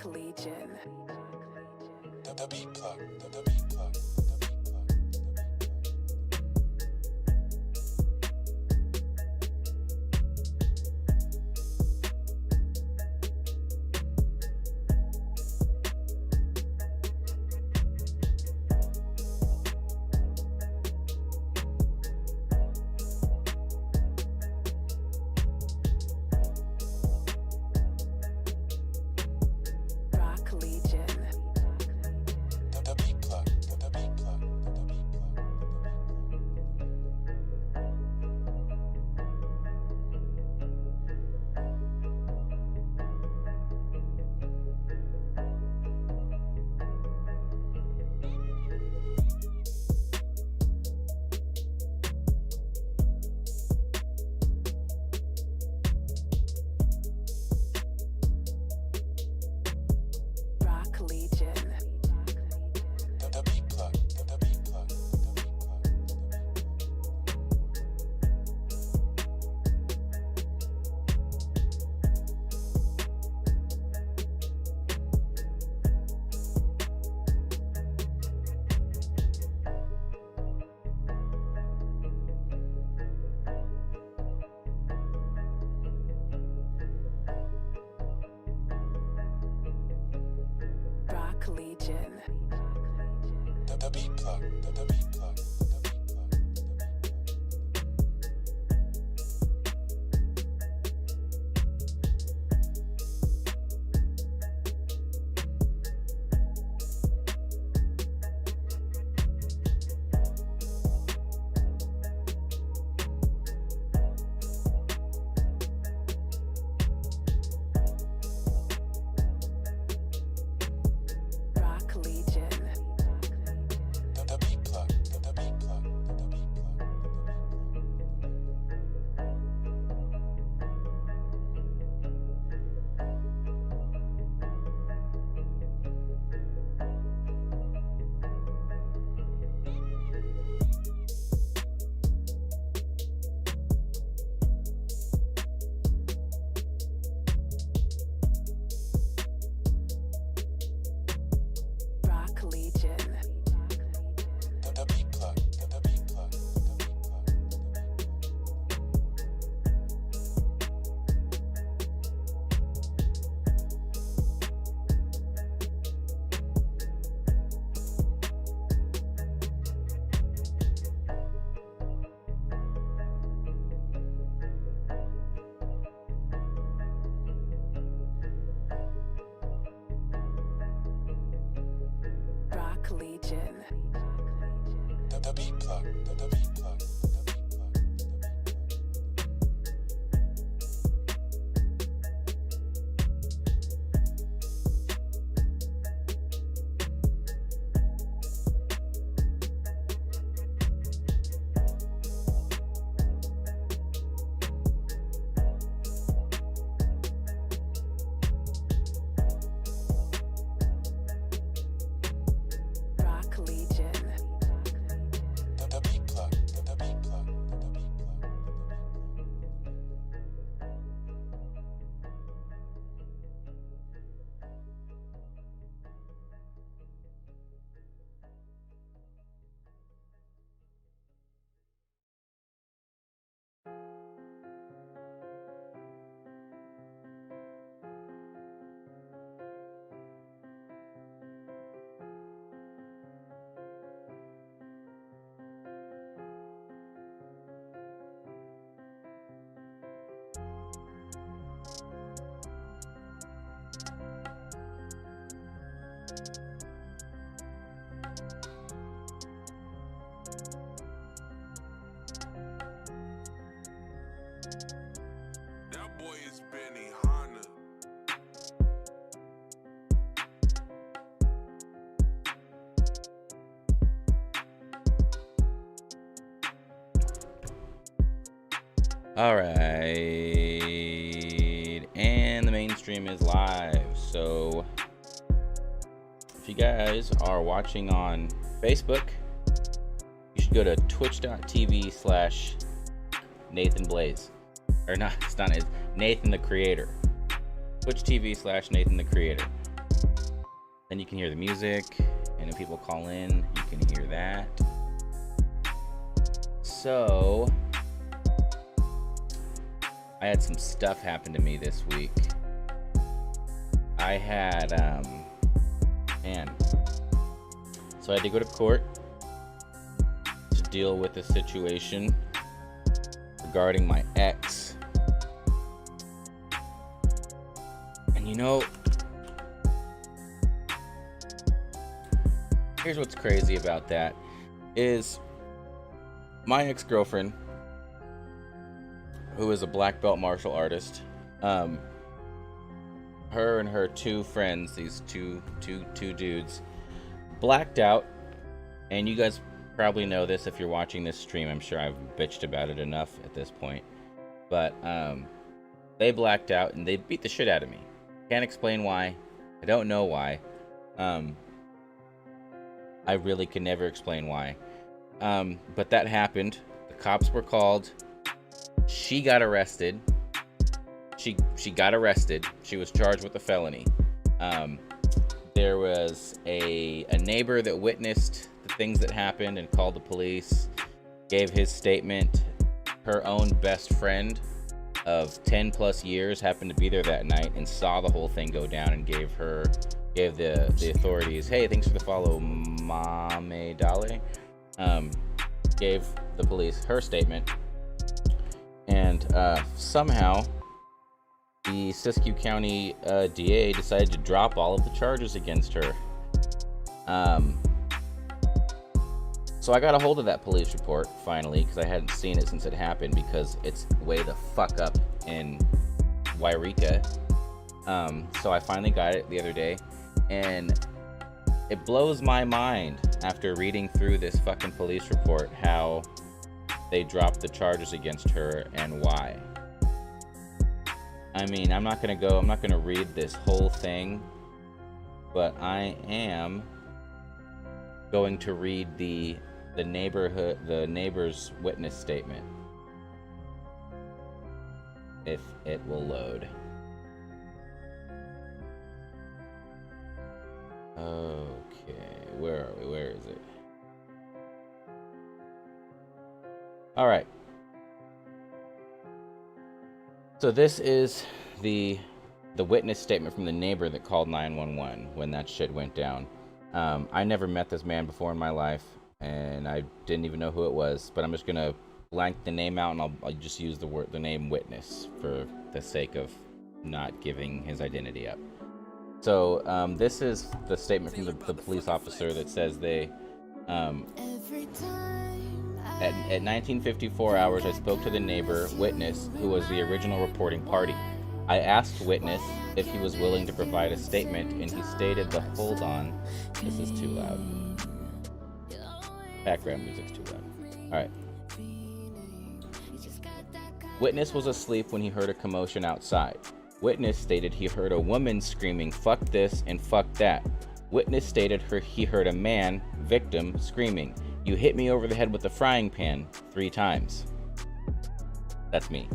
Legion. The beat plug. The beat plug. Legion. The beat plug. The beat plug. Legion. The beat plug. The beat plug. That boy is Benny Hanna. All right, and the mainstream is live. So if you guys are watching on Facebook, you should go to twitch.tv/Nathan Blaze. Or not, it's not, it's Nathan the Creator. Twitch TV /Nathan the Creator. Then you can hear the music, and if people call in, you can hear that. So, I had some stuff happen to me this week. I had, so I had to go to court to deal with a situation regarding my ex. And you know, here's what's crazy about that is my ex-girlfriend, who is a black belt martial artist, her and her two friends, these two dudes, blacked out. And you guys probably know this if you're watching this stream. I'm sure I've bitched about it enough at this point. But they blacked out and they beat the shit out of me. Can't explain why. I don't know why. I really can never explain why. But that happened. The cops were called. She got arrested. She got arrested. She was charged with a felony. There was a neighbor that witnessed the things that happened and called the police, gave his statement. Her own best friend of 10 plus years happened to be there that night and saw the whole thing go down and gave the authorities, hey, thanks for the follow, Mame Dale. Gave the police her statement. And somehow the Siskiyou County DA decided to drop all of the charges against her. So I got a hold of that police report finally, because I hadn't seen it since it happened, because it's way the fuck up in Wairika. So I finally got it the other day, and it blows my mind after reading through this fucking police report how they dropped the charges against her and why. I mean, I'm not gonna read this whole thing, but I am going to read the neighbor's witness statement, if it will load. Okay, where are we? Where is it? All right. So this is the witness statement from the neighbor that called 911 when that shit went down. I never met this man before in my life, and I didn't even know who it was. But I'm just gonna blank the name out, and I'll just use the name witness for the sake of not giving his identity up. So this is the statement from the police officer that says they, at 1954 hours, I spoke to the neighbor, witness, who was the original reporting party. I asked witness if he was willing to provide a statement, and he stated the hold on. This is too loud. Background music's too loud. All right. Witness was asleep when he heard a commotion outside. Witness stated he heard a woman screaming, "Fuck this" and "fuck that." Witness stated he heard a man, victim, screaming, "You hit me over the head with a frying pan 3 times. That's me.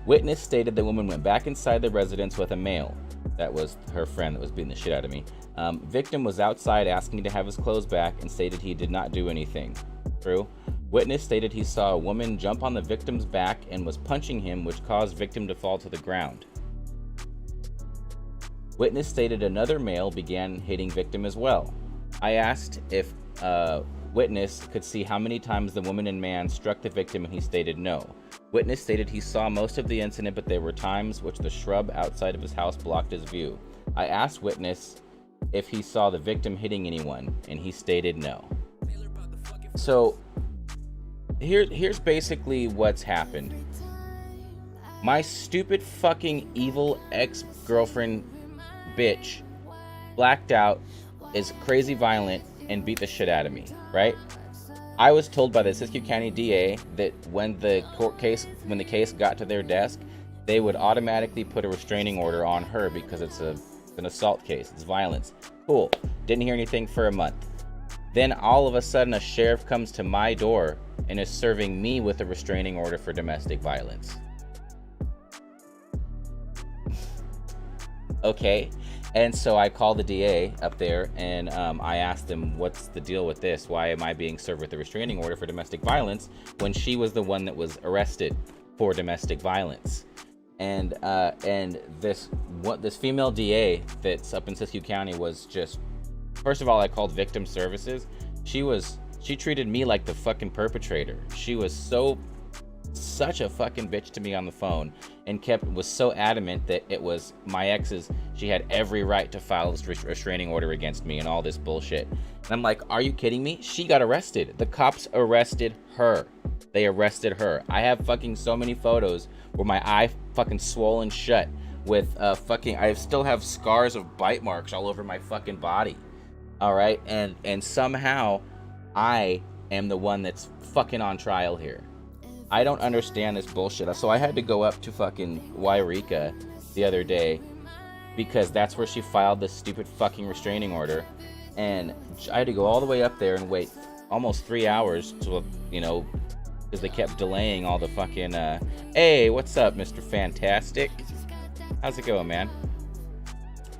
Witness stated the woman went back inside the residence with a male. That was her friend that was beating the shit out of me. Victim was outside asking to have his clothes back and stated he did not do anything. True. Witness stated he saw a woman jump on the victim's back and was punching him, which caused victim to fall to the ground. Witness stated another male began hitting victim as well. I asked if witness could see how many times the woman and man struck the victim, and he stated no. Witness stated he saw most of the incident, but there were times which the shrub outside of his house blocked his view. I asked witness if he saw the victim hitting anyone, and he stated no. So here's basically what's happened. My stupid fucking evil ex-girlfriend bitch blacked out, is crazy violent, and beat the shit out of me, right? I was told by the Siskiyou County DA that when the case got to their desk, they would automatically put a restraining order on her because it's an assault case, it's violence. Cool. Didn't hear anything for a month. Then all of a sudden a sheriff comes to my door and is serving me with a restraining order for domestic violence. Okay. And so I called the DA up there, and I asked him, what's the deal with this? Why am I being served with a restraining order for domestic violence when she was the one that was arrested for domestic violence? And this female DA that's up in Siskiyou County was just, first of all, I called victim services. She treated me like the fucking perpetrator. She was such a fucking bitch to me on the phone, and was so adamant that it was my ex's. She had every right to file this restraining order against me and all this bullshit. And I'm like, are you kidding me? She got arrested. The cops arrested her. They arrested her. I have fucking so many photos where my eye fucking swollen shut with I still have scars of bite marks all over my fucking body. All right, and somehow I am the one that's fucking on trial here. I don't understand this bullshit. So I had to go up to fucking Wairika the other day because that's where she filed this stupid fucking restraining order, and I had to go all the way up there and wait almost 3 hours to, because they kept delaying all the fucking hey, what's up, Mr. Fantastic? How's it going, man?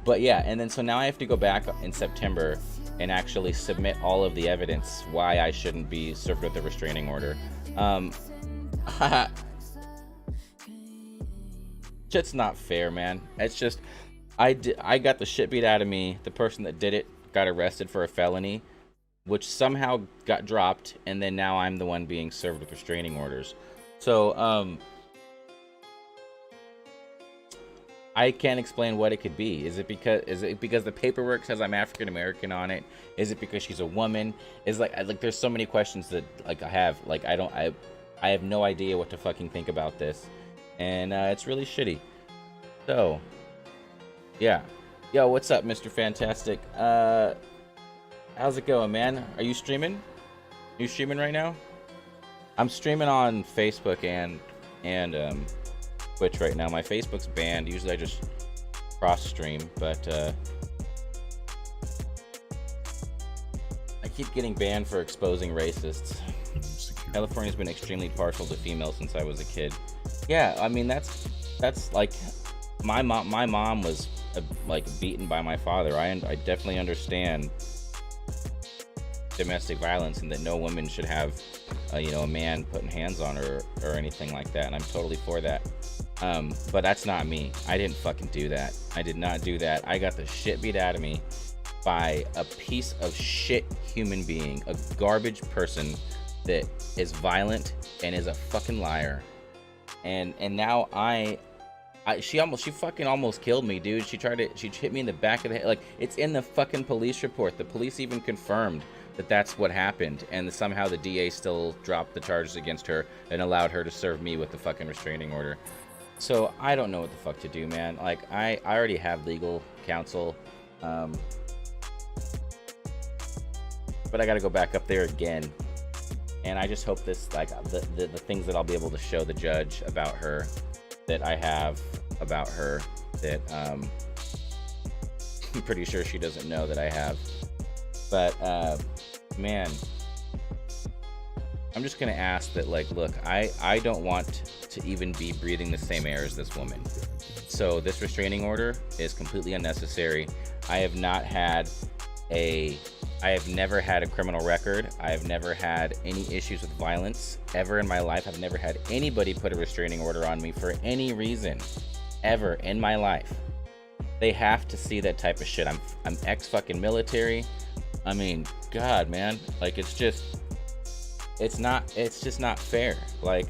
But yeah, and then so now I have to go back in September and actually submit all of the evidence why I shouldn't be served with a restraining order. It's not fair, man. It's just I got the shit beat out of me. The person that did it got arrested for a felony, which somehow got dropped, and then now I'm the one being served with restraining orders. So I can't explain what it could be. Is it because the paperwork says I'm African American on it? Is it because she's a woman? Is like there's so many questions that I have. I have no idea what to fucking think about this, and it's really shitty. So, yeah. Yo, what's up, Mr. Fantastic? How's it going, man? Are you streaming? Are you streaming right now? I'm streaming on Facebook and Twitch right now. My Facebook's banned. Usually I just cross stream, but I keep getting banned for exposing racists. California's been extremely partial to females since I was a kid. Yeah, I mean that's like my mom was like beaten by my father. I definitely understand domestic violence and that no woman should have a man putting hands on her or anything like that, and I'm totally for that. But that's not me. I didn't fucking do that. I did not do that. I got the shit beat out of me by a piece of shit human being, a garbage person that is violent and is a fucking liar. And now she fucking almost killed me, dude. She hit me in the back of the head. Like, it's in the fucking police report. The police even confirmed that that's what happened, and somehow the DA still dropped the charges against her and allowed her to serve me with the fucking restraining order. So I don't know what the fuck to do, man. Like, I already have legal counsel, but I gotta go back up there again. And I just hope this, like, the things that I'll be able to show the judge about her, that I have about her, that I'm pretty sure she doesn't know that I have. But man, I'm just gonna ask that, like, look, I don't want to even be breathing the same air as this woman. So this restraining order is completely unnecessary. I have never had a criminal record. I have never had any issues with violence ever in my life. I've never had anybody put a restraining order on me for any reason ever in my life. They have to see that type of shit. I'm ex-fucking military. I mean, God, man, like, it's just not fair. Like,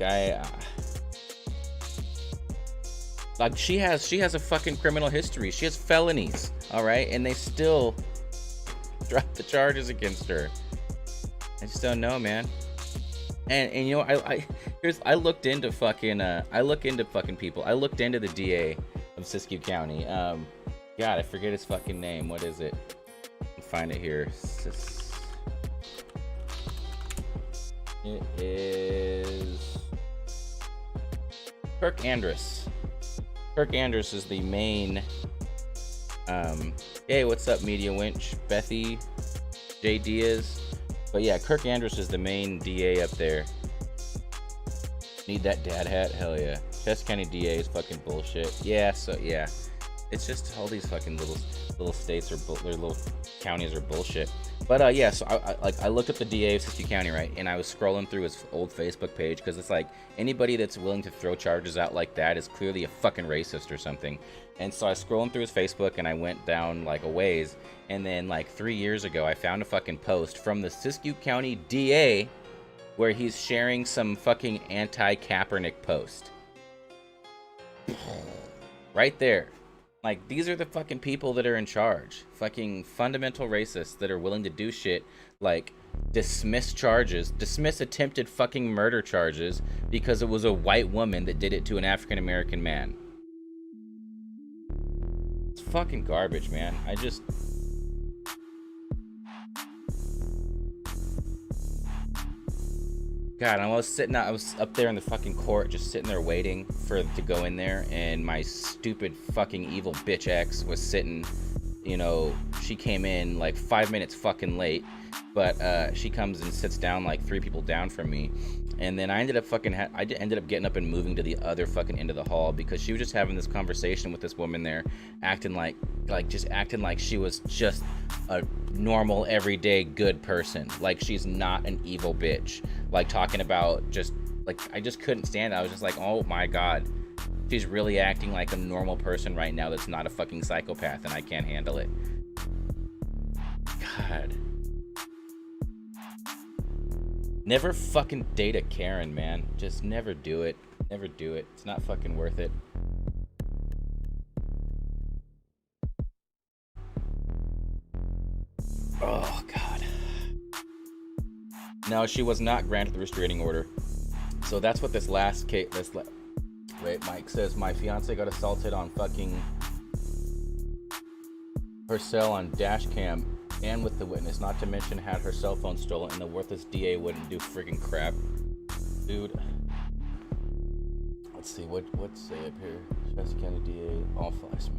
she has a fucking criminal history. She has felonies, all right, and they still drop the charges against her. I just don't know, man. And I looked into fucking people. I looked into the DA of Siskiyou County. God, I forget his fucking name. What is it? Find it here. It is Kirk Andrus. Kirk Andrus is the main. Hey, what's up, Media Winch? Bethy, J Diaz. But yeah, Kirk Andrus is the main DA up there. Need that dad hat? Hell yeah. Chester County DA is fucking bullshit. Yeah, so yeah. it's just all these fucking little states or little counties are bullshit. But yeah, so I looked up the DA of Siskiyou County, right, and I was scrolling through his old Facebook page because it's like anybody that's willing to throw charges out like that is clearly a fucking racist or something. And so I was scrolling through his Facebook and I went down like a ways, and then like 3 years ago I found a fucking post from the Siskiyou County DA where he's sharing some fucking anti-Kaepernick post. Right there. Like, these are the fucking people that are in charge. Fucking fundamental racists that are willing to do shit like dismiss attempted fucking murder charges because it was a white woman that did it to an African American man. It's fucking garbage, man. God, I was up there in the fucking court just sitting there waiting to go in there, and my stupid fucking evil bitch ex was sitting, you know, she came in like 5 minutes fucking late, but she comes and sits down like 3 people down from me, and then I ended up getting up and moving to the other fucking end of the hall because she was just having this conversation with this woman there, acting like she was just a normal everyday good person, like she's not an evil bitch, like talking about just like I just couldn't stand it. I was just like, oh my god, she's really acting like a normal person right now that's not a fucking psychopath, and I can't handle it. God, never fucking date a Karen, man. Just never do it. Never do it. It's not fucking worth it. Oh god. No, she was not granted the restraining order. So that's what this last case. Wait, Mike says my fiance got assaulted on fucking her cell on dash cam and with the witness. Not to mention had her cell phone stolen, and the worthless DA wouldn't do friggin' crap, dude. Let's see what's say up here. Shasta County DA all flash.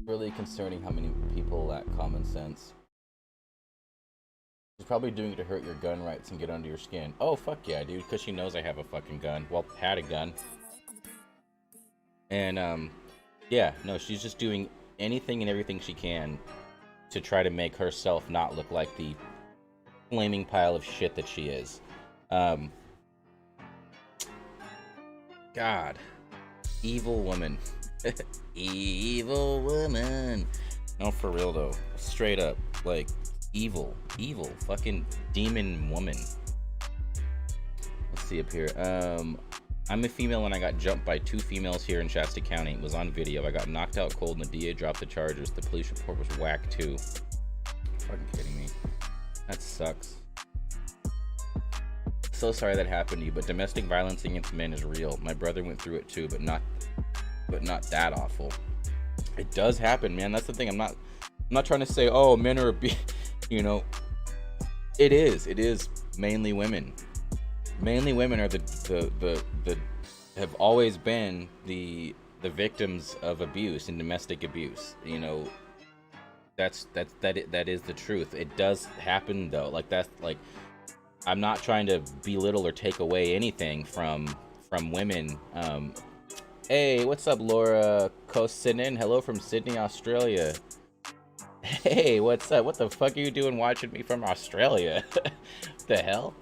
Really concerning how many people lack common sense. She's probably doing it to hurt your gun rights and get under your skin. Oh, fuck yeah, dude, because she knows I have a fucking gun. Well, had a gun. And, yeah, no, she's just doing anything and everything she can to try to make herself not look like the flaming pile of shit that she is. God. Evil woman. Evil woman. No, for real, though. Straight up. Like, evil fucking demon woman. Let's see up here. I'm a female and I got jumped by 2 females here in Shasta County. It was on video. I got knocked out cold and the DA dropped the charges. The police report was whack too. Fucking kidding me. That sucks. So sorry that happened to you, but domestic violence against men is real. My brother went through it too, but not that awful. It does happen, man. That's the thing. I'm not trying to say, oh, men are you know, it is mainly women. Mainly women are the have always been the victims of abuse and domestic abuse. You know, that is the truth. It does happen though. Like that's like, I'm not trying to belittle or take away anything from women. Hey, what's up, Laura Kosinin? Hello from Sydney, Australia. Hey, what's up? What the fuck are you doing watching me from Australia? The hell?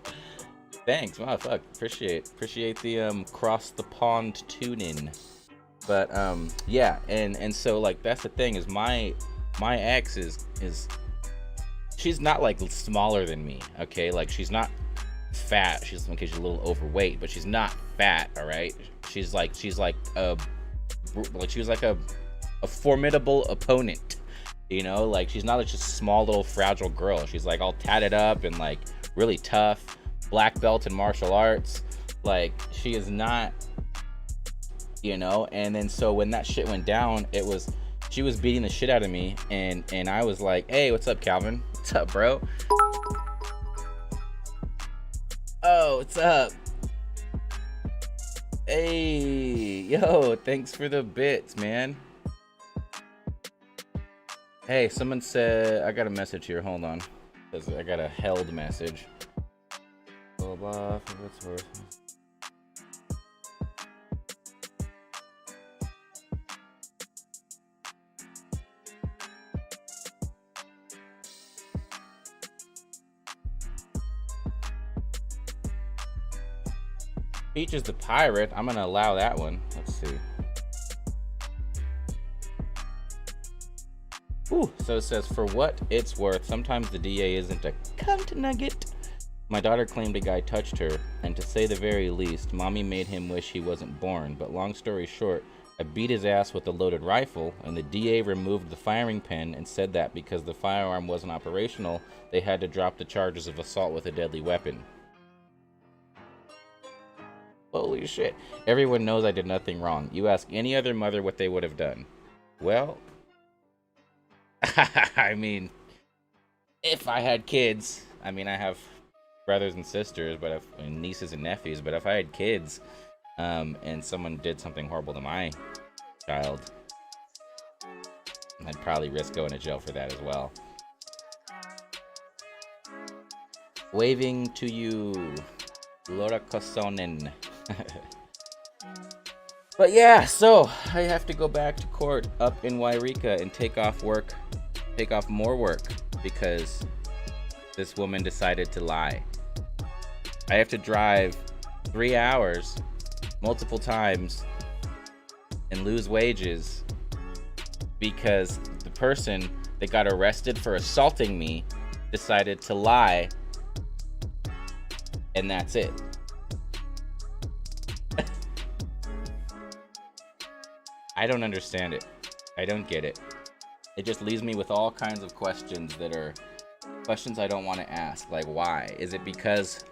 Thanks, wow, fuck. Appreciate the cross the pond tune in. But yeah, and so like that's the thing is my ex is she's not like smaller than me, okay? Like she's not fat. She's a little overweight, but she's not fat, all right? She's like a formidable opponent. You know, like she's not just a small little fragile girl. She's like all tatted up and like really tough, black belt in martial arts. Like she is not, you know. And then so when that shit went down, she was beating the shit out of me, and I was like, hey, what's up, Calvin? What's up, bro? Oh, what's up? Hey, yo, thanks for the bits, man. Hey, someone said, I got a message here, hold on. I got a held message. Blah, blah, for what's worth. Peach is the pirate. I'm gonna allow that one. Let's see. Ooh, so it says, for what it's worth, sometimes the DA isn't a cunt nugget. My daughter claimed a guy touched her, and to say the very least, mommy made him wish he wasn't born. But long story short, I beat his ass with a loaded rifle, and the DA removed the firing pin and said that because the firearm wasn't operational, they had to drop the charges of assault with a deadly weapon. Holy shit. Everyone knows I did nothing wrong. You ask any other mother what they would have done. Well, I mean, if I had kids, I mean, I have brothers and sisters, and nieces and nephews, but if I had kids, and someone did something horrible to my child, I'd probably risk going to jail for that as well. Waving to you, Lotta Kosonen. But yeah, so I have to go back to court up in Wairika and take off more work because this woman decided to lie. I have to drive 3 hours multiple times and lose wages because the person that got arrested for assaulting me decided to lie, and that's it. I don't understand it. I don't get it. It just leaves me with all kinds of questions that are questions I don't want to ask. Like, why? Is it because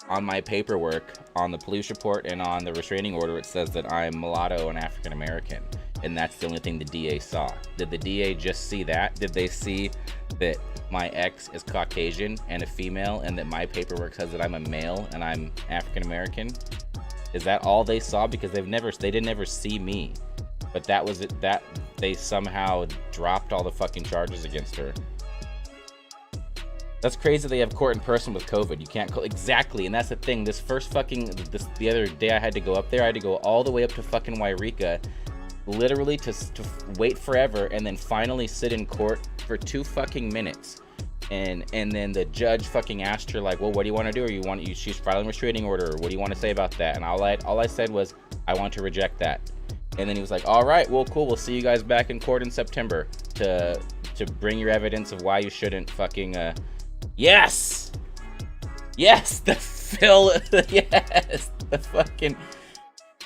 on my paperwork, on the police report, and on the restraining order, it says that I'm mulatto and African American, and that's the only thing the DA saw? Did the DA just see that? Did they see that my ex is Caucasian and a female, and that my paperwork says that I'm a male and I'm African American? Is that all they saw? Because they didn't ever see me. But that was it. That they somehow dropped all the fucking charges against her. That's crazy. They have court in person with COVID. You can't exactly, and that's the thing. The other day I had to go up there. I had to go all the way up to fucking Wairika, literally to wait forever, and then finally sit in court for 2 fucking minutes. And then the judge fucking asked her, like, well, what do you want to do? Or she's filing a restraining order. What do you want to say about that? And all I said was, I want to reject that. And then he was like, all right, well, cool. We'll see you guys back in court in September to bring your evidence of why you shouldn't fucking, yes! Yes, the Phil, yes,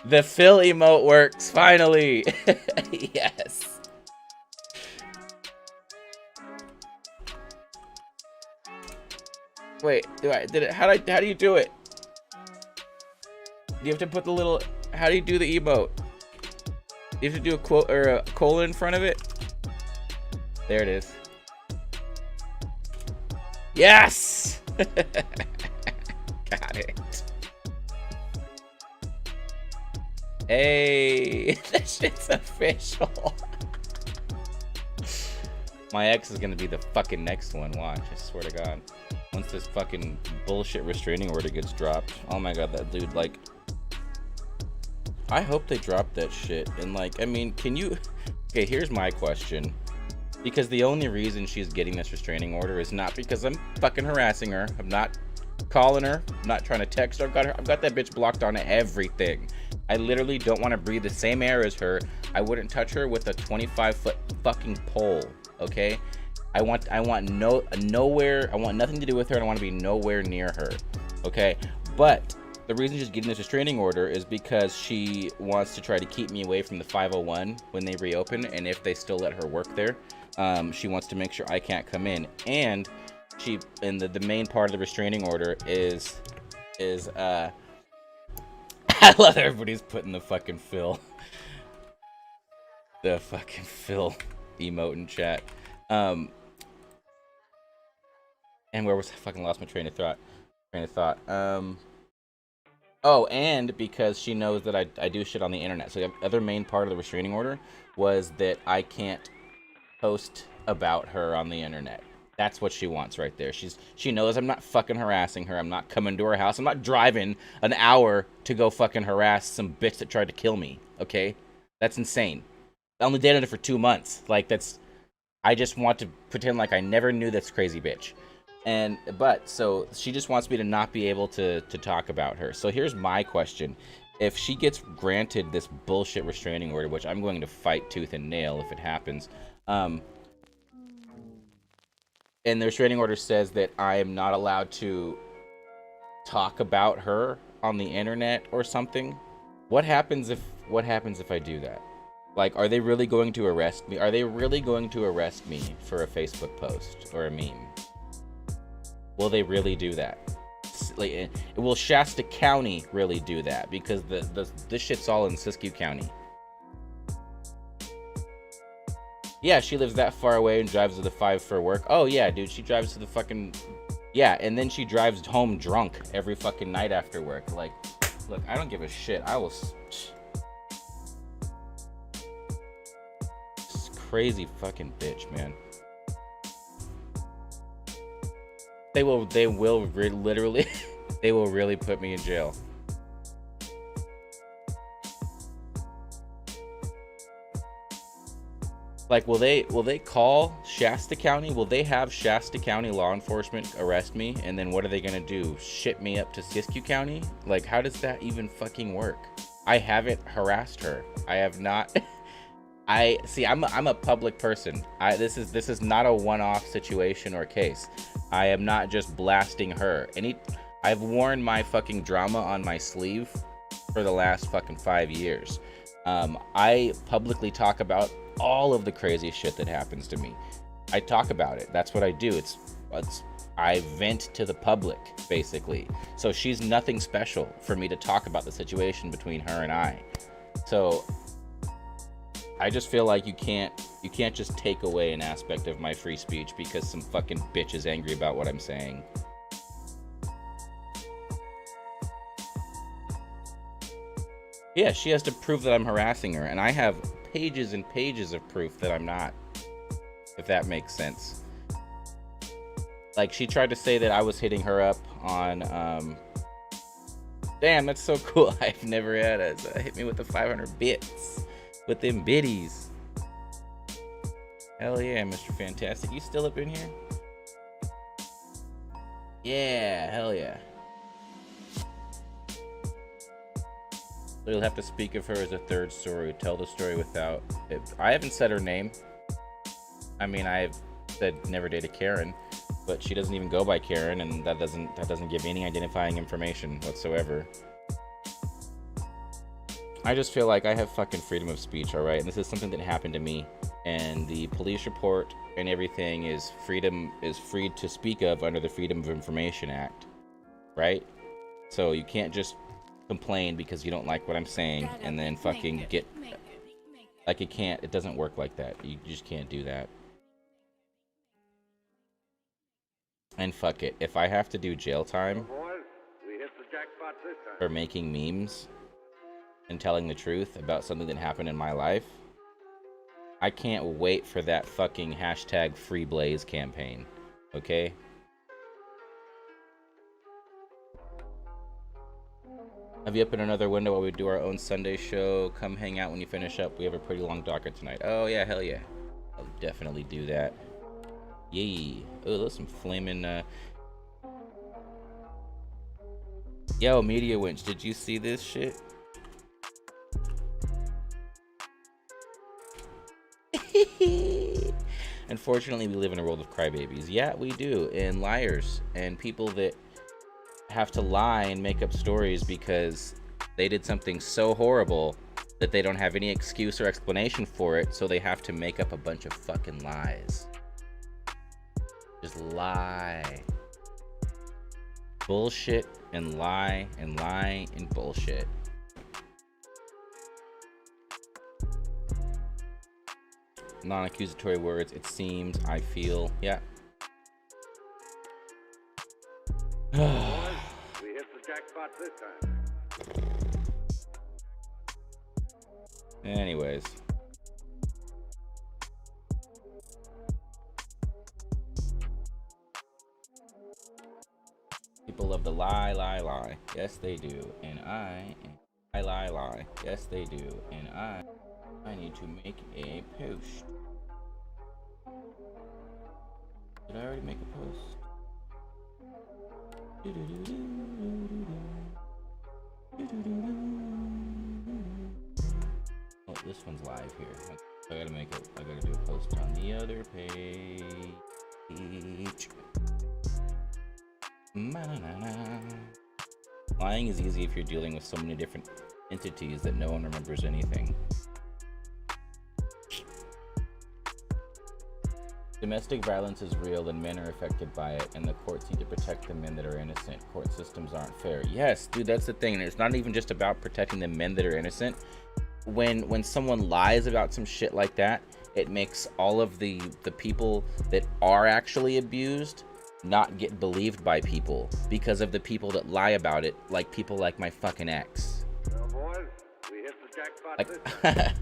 the Phil emote works, finally. Yes. Wait, did it, how do you do it? Do you have to put the little, how do you do the emote? You have to do a quote or a colon in front of it. There it is. Yes! Got it. Hey, that shit's official. My ex is gonna be the fucking next one. Watch, I swear to God. Once this fucking bullshit restraining order gets dropped. Oh my God, that dude, like, I hope they drop that shit. And like, I mean, can you... Okay, here's my question. Because the only reason she's getting this restraining order is not because I'm fucking harassing her. I'm not calling her. I'm not trying to text her. I've got that bitch blocked on everything. I literally don't want to breathe the same air as her. I wouldn't touch her with a 25-foot fucking pole, okay? I want nowhere. I want nothing to do with her. And I want to be nowhere near her, okay? But the reason she's getting this restraining order is because she wants to try to keep me away from the 501 when they reopen, and if they still let her work there, she wants to make sure I can't come in. And the main part of the restraining order is I love everybody's putting the fucking Phil emote in chat. And where was I? Fucking lost my train of thought. Oh, and because she knows that I do shit on the internet. So the other main part of the restraining order was that I can't post about her on the internet. That's what she wants right there. She knows I'm not fucking harassing her. I'm not coming to her house. I'm not driving an hour to go fucking harass some bitch that tried to kill me. Okay? That's insane. I only dated her for 2 months. Like, I just want to pretend like I never knew this crazy bitch. And but so she just wants me to not be able to talk about her. So here's my question: if she gets granted this bullshit restraining order, which I'm going to fight tooth and nail if it happens, and the restraining order says that I am not allowed to talk about her on the internet or something, what happens if I do that? Like, are they really going to arrest me? Are they really going to arrest me for a Facebook post or a meme? Will they really do that? Like, will Shasta County really do that? Because this shit's all in Siskiyou County. Yeah, she lives that far away and drives to the 5 for work. Oh yeah, dude, she drives to the fucking... Yeah, and then she drives home drunk every fucking night after work. Like, look, I don't give a shit. I will... This crazy fucking bitch, man. They will literally... They will really put me in jail. Like, will they call Shasta County? Will they have Shasta County law enforcement arrest me? And then what are they gonna do? Ship me up to Siskiyou County? Like, how does that even fucking work? I haven't harassed her. I have not. I'm a public person. This is not a one-off situation or case. I am not just blasting her. I've worn my fucking drama on my sleeve for the last fucking 5 years. I publicly talk about all of the crazy shit that happens to me. I talk about it. That's what I do. I vent to the public, basically. So she's nothing special for me to talk about the situation between her and I. So I just feel like you can't just take away an aspect of my free speech because some fucking bitch is angry about what I'm saying. Yeah, she has to prove that I'm harassing her, and I have pages and pages of proof that I'm not, if that makes sense. Like, she tried to say that I was hitting her up on, damn, that's so cool. I've never had a hit me with the 500 bits, with them biddies. Hell yeah, Mr. Fantastic. You still up in here? Yeah, hell yeah. So you'll have to speak of her as a third story. Tell the story without it. I haven't said her name. I mean, I've said never dated Karen, but she doesn't even go by Karen, and that doesn't give any identifying information whatsoever. I just feel like I have fucking freedom of speech, all right? And this is something that happened to me, and the police report and everything is free to speak of under the Freedom of Information Act, right? So you can't just complain because you don't like what I'm saying and then fucking get like it doesn't work like that. You just can't do that. And fuck it, if I have to do jail time for making memes and telling the truth about something that happened in my life, I can't wait for that fucking hashtag Free Blaze campaign. Okay? Have you opened another window while we do our own Sunday show? Come hang out when you finish up. We have a pretty long docket tonight. Oh yeah, hell yeah. I'll definitely do that. Yay. Oh, there's some flaming Yo, Media Winch, did you see this shit? Unfortunately, we live in a world of crybabies. Yeah, we do. And liars. And people that have to lie and make up stories because they did something so horrible that they don't have any excuse or explanation for it, so they have to make up a bunch of fucking lies. Just lie. Bullshit and lie and lie and bullshit. Non-accusatory words. It seems, I feel. Yeah. We hit the jackpot this time. Anyways. People love to lie, lie, lie. Yes, they do. And I lie, lie. Yes, they do. And I need to make a post. Did I already make a post? Oh, this one's live here. I gotta make it. I gotta do a post on the other page. Lying is easy if you're dealing with so many different entities that no one remembers anything. Domestic violence is real and men are affected by it, and the courts need to protect the men that are innocent. Court systems aren't fair. Yes, dude, that's the thing. It's not even just about protecting the men that are innocent. When someone lies about some shit like that, it makes all of the people that are actually abused not get believed by people because of the people that lie about it, like people like my fucking ex. Well, boys, we hit the jackpot this Like, time.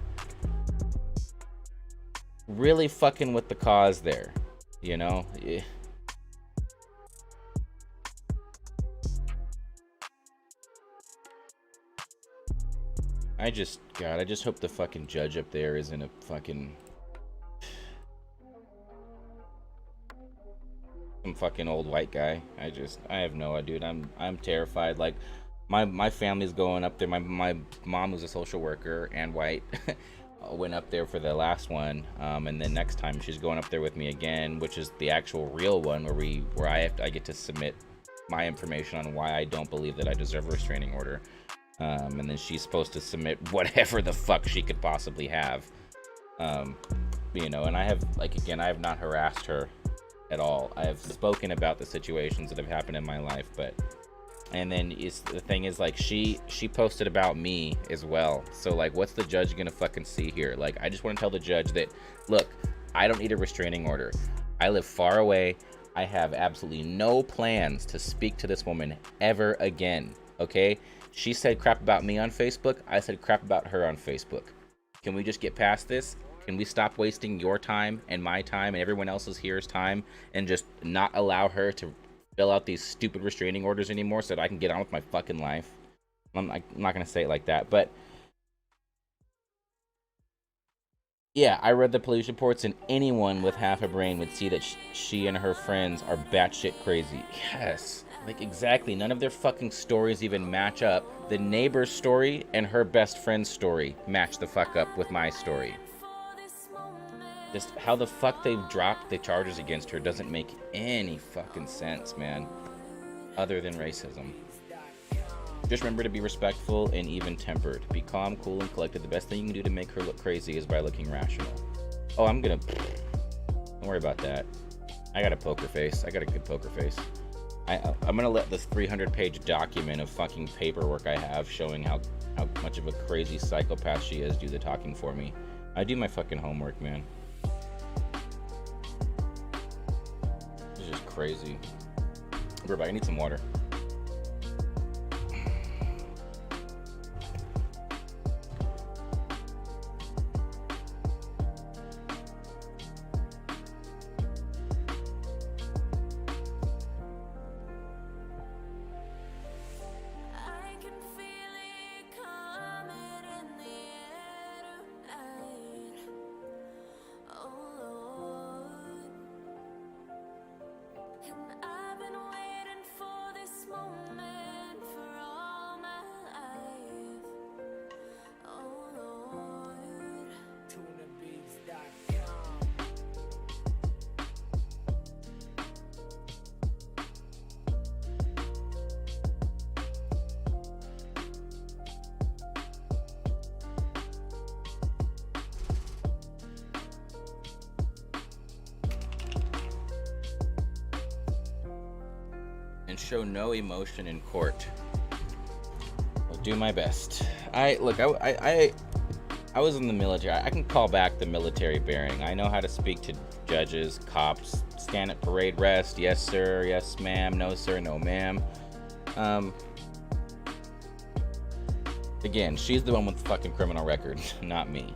really fucking with the cause there, you know? Yeah. I just hope the fucking judge up there isn't a fucking some fucking old white guy. I have no idea, dude. I'm terrified. Like my family's going up there. My mom was a social worker and white. Went up there for the last one, and then next time she's going up there with me again, which is the actual real one where I get to submit my information on why I don't believe that I deserve a restraining order. And then she's supposed to submit whatever the fuck she could possibly have. You know, and I have not harassed her at all. I have spoken about the situations that have happened in my life, and then the thing is, like, she posted about me as well. So, like, what's the judge gonna fucking see here? Like, I just want to tell the judge that, look, I don't need a restraining order. I live far away. I have absolutely no plans to speak to this woman ever again, okay? She said crap about me on Facebook. I said crap about her on Facebook. Can we just get past this? Can we stop wasting your time and my time and everyone else's here's time and just not allow her to fill out these stupid restraining orders anymore so that I can get on with my fucking life? I'm not gonna say it like that, but yeah, I read the police reports, and anyone with half a brain would see that she and her friends are batshit crazy. Yes, like, exactly. None of their fucking stories even match up. The neighbor's story and her best friend's story match the fuck up with my story. Just how the fuck they've dropped the charges against her doesn't make any fucking sense, man. Other than racism. Just remember to be respectful and even-tempered. Be calm, cool, and collected. The best thing you can do to make her look crazy is by looking rational. Oh, don't worry about that. I got a poker face. I got a good poker face. I'm gonna let this 300-page document of fucking paperwork I have showing how much of a crazy psychopath she is do the talking for me. I do my fucking homework, man. This is just crazy. Everybody, I need some water. And show no emotion in court. I'll do my best. I was in the military. I can call back the military bearing. I know how to speak to judges, cops, stand at parade rest. Yes, sir. Yes, ma'am. No, sir. No, ma'am. Again, she's the one with the fucking criminal record, not me.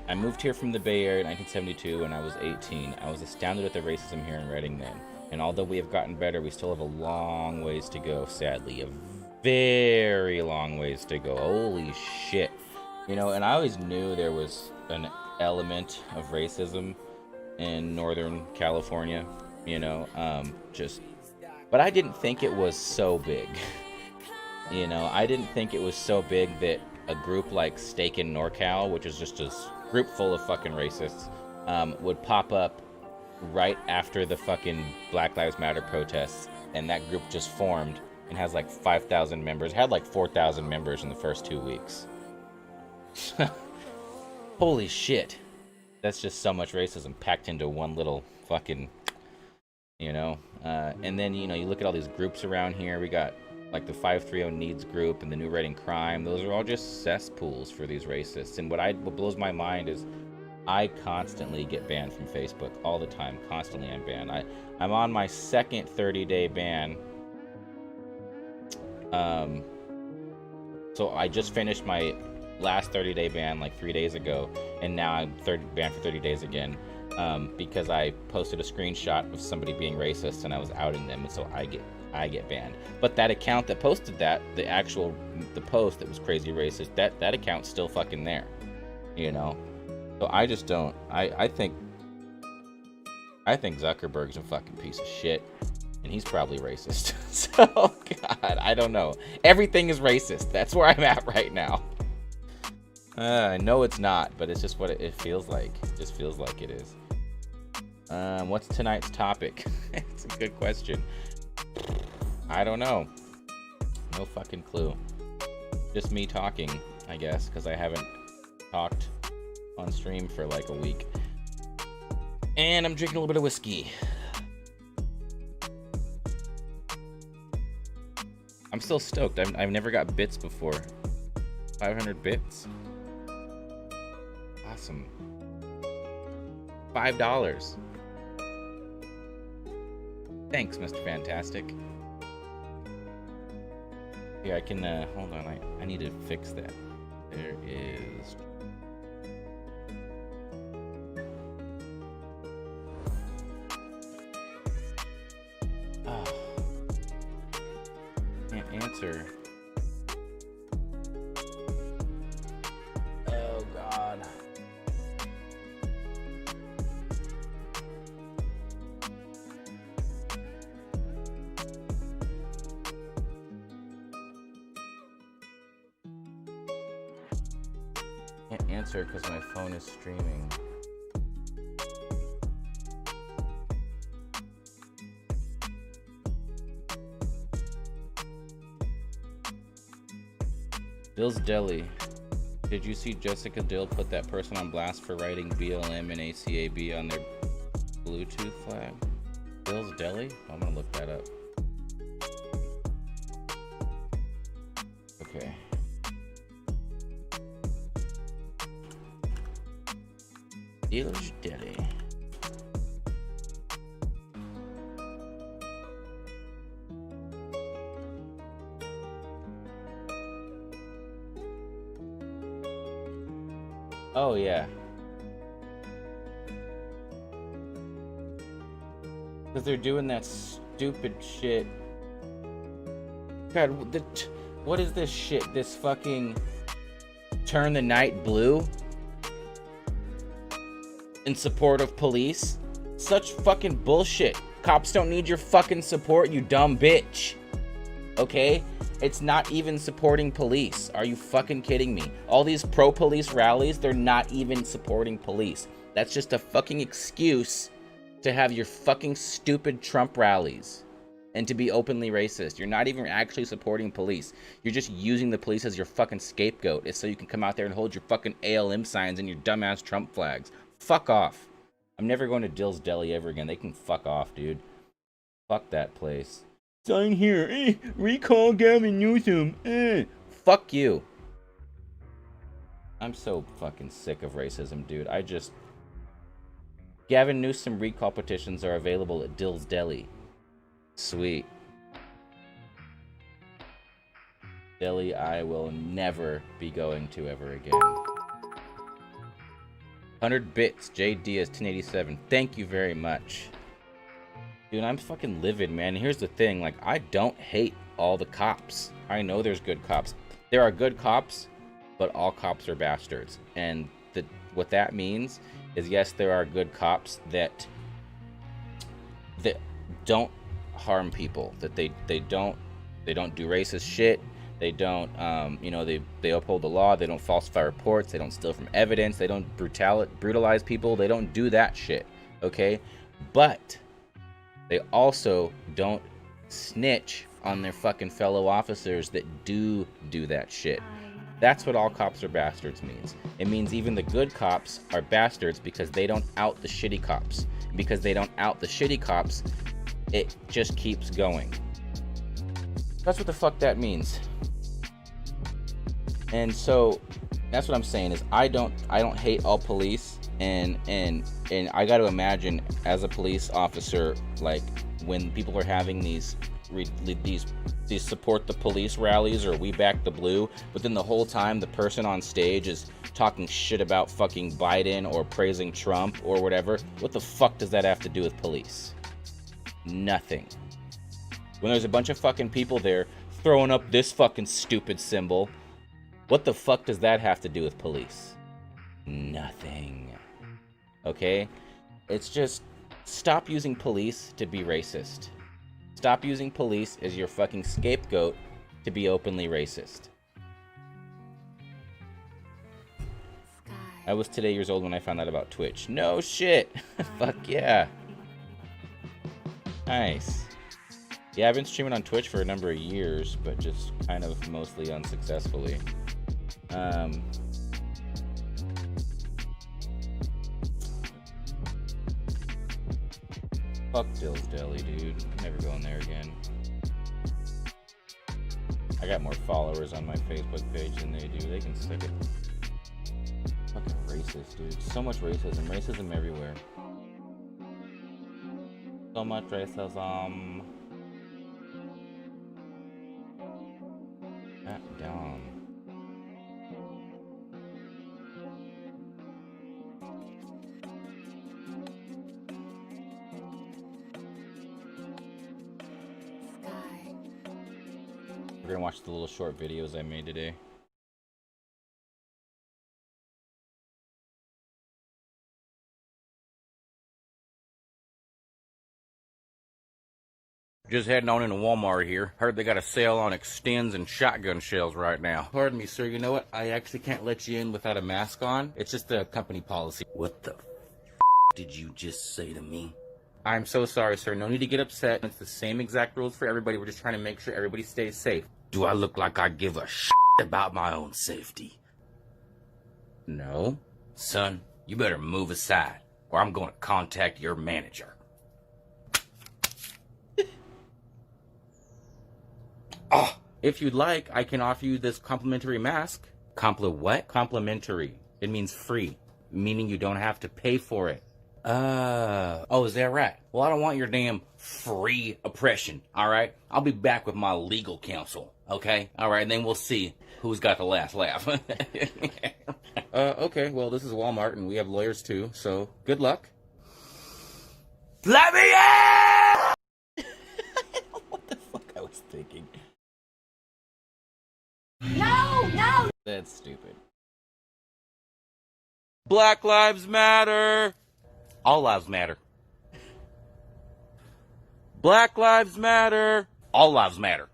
I moved here from the Bay Area in 1972 when I was 18. I was astounded at the racism here in Reading then. And although we have gotten better, we still have a long ways to go, sadly. A very long ways to go. Holy shit. You know, and I always knew there was an element of racism in Northern California. You know, just But I didn't think it was so big. You know, I didn't think it was so big that a group like Steak in NorCal, which is just a group full of fucking racists, would pop up right after the fucking Black Lives Matter protests, and that group just formed and has like 5,000 members. Had like 4,000 members in the first 2 weeks. Holy shit. That's just so much racism packed into one little fucking, you know. And then, you know, you look at all these groups around here. We got like the 530 Needs group and the New Writing Crime. Those are all just cesspools for these racists. And what blows my mind is I constantly get banned from Facebook all the time. Constantly I'm banned. I'm on my second 30-day ban. So I just finished my last 30-day ban like 3 days ago, and now I'm banned for 30 days again, because I posted a screenshot of somebody being racist and I was outing them, and so I get banned. But that account that posted that, the post that was crazy racist, that account's still fucking there, you know. So I just don't. I think Zuckerberg's a fucking piece of shit, and he's probably racist. So God, I don't know. Everything is racist. That's where I'm at right now. I know it's not, but it's just what it feels like. It just feels like it is. What's tonight's topic? It's a good question. I don't know. No fucking clue. Just me talking, I guess, because I haven't talked on stream for like a week. And I'm drinking a little bit of whiskey. I'm still stoked. I've never got bits before. 500 bits. Awesome. $5. Thanks, Mr. Fantastic. Here, I can, hold on, I need to fix that. There is... Oh. Can't answer. Oh, God. Can't answer because my phone is streaming. Dill's Deli. Did you see Jessica Dill put that person on blast for writing BLM and ACAB on their Bluetooth flag? Dill's Deli? I'm gonna look that up. Okay. Dill's Deli. Oh, yeah. Because they're doing that stupid shit. God, what is this shit? This fucking turn the night blue? In support of police? Such fucking bullshit. Cops don't need your fucking support, you dumb bitch. Okay? It's not even supporting police. Are you fucking kidding me? All these pro-police rallies, they're not even supporting police. That's just a fucking excuse to have your fucking stupid Trump rallies and to be openly racist. You're not even actually supporting police. You're just using the police as your fucking scapegoat. It's so you can come out there and hold your fucking ALM signs and your dumbass Trump flags. Fuck off. I'm never going to Dill's Deli ever again. They can fuck off, dude. Fuck that place. Sign here. Recall Gavin Newsom. Fuck you. I'm so fucking sick of racism, dude. Gavin Newsom recall petitions are available at Dill's Deli. Sweet. Deli I will never be going to ever again. 100 bits. JD is 1087. Thank you very much. Dude, I'm fucking livid, man. Here's the thing, like, I don't hate all the cops. I know there's good cops. There are good cops, but all cops are bastards. And what that means is, yes, there are good cops that don't harm people, that they don't do racist shit. They don't, you know, they uphold the law. They don't falsify reports. They don't steal from evidence. They don't brutalize people. They don't do that shit, okay? But they also don't snitch on their fucking fellow officers that do that shit. That's what all cops are bastards means. It means even the good cops are bastards because they don't out the shitty cops. Because they don't out the shitty cops, it just keeps going. That's what the fuck that means. And so that's what I'm saying is I don't hate all police, and I got to imagine as a police officer, like when people are having these support the police rallies or we back the blue, but then the whole time the person on stage is talking shit about fucking Biden or praising Trump or whatever. What the fuck does that have to do with police? Nothing. When there's a bunch of fucking people there throwing up this fucking stupid symbol, what the fuck does that have to do with police? Nothing. Okay? It's just, stop using police to be racist. Stop using police as your fucking scapegoat to be openly racist. I was today years old when I found out about Twitch. No shit. Fuck yeah. Nice. Yeah, I've been streaming on Twitch for a number of years, but just kind of mostly unsuccessfully. Fuck Dill's Deli, dude. I'm never going there again. I got more followers on my Facebook page than they do. They can stick it. Fucking racist, dude. So much racism. Racism everywhere. So much racism. That dumb. We're gonna watch the little short videos I made today. Just heading on into Walmart here. Heard they got a sale on extends and shotgun shells right now. Pardon me, sir. You know what? I actually can't let you in without a mask on. It's just a company policy. What the did you just say to me? I'm so sorry, sir. No need to get upset. It's the same exact rules for everybody. We're just trying to make sure everybody stays safe. Do I look like I give a about my own safety? No. Son, you better move aside, or I'm going to contact your manager. Oh, if you'd like, I can offer you this complimentary mask. What? Complimentary. It means free, meaning you don't have to pay for it. Oh, is that right? Well, I don't want your damn free oppression, all right? I'll be back with my legal counsel, okay? All right, and then we'll see who's got the last laugh. Okay, well, this is Walmart, and we have lawyers too, so good luck. Let me in! What the fuck I was thinking. No! That's stupid. Black Lives Matter! All lives matter. Black Lives Matter! All lives matter.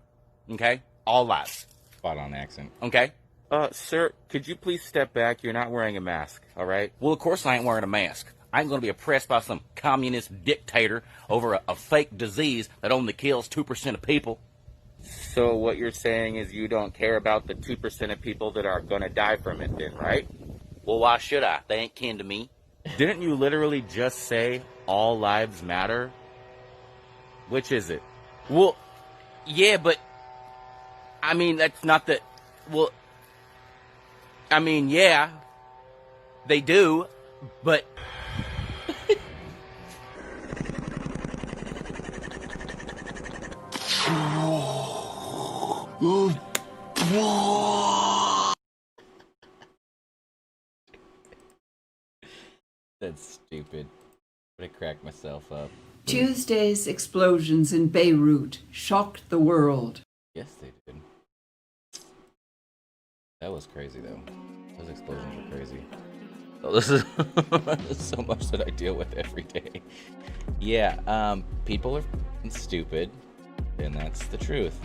Okay? All lives. Spot on accent. Okay? Sir, could you please step back? You're not wearing a mask, all right? Well, of course I ain't wearing a mask. I ain't gonna be oppressed by some communist dictator over a fake disease that only kills 2% of people. So what you're saying is you don't care about the 2% of people that are gonna die from it then, right? Well, why should I? They ain't kin to me. Didn't you literally just say all lives matter? Which is it? Well, yeah, but I mean, that's not the... Well, I mean, yeah, they do, but... That's stupid. I'm gonna crack myself up. Tuesday's explosions in Beirut shocked the world. Yes, they did. That was crazy, though. Those explosions were crazy. Oh, this is so much that I deal with every day. Yeah, people are and stupid, and that's the truth.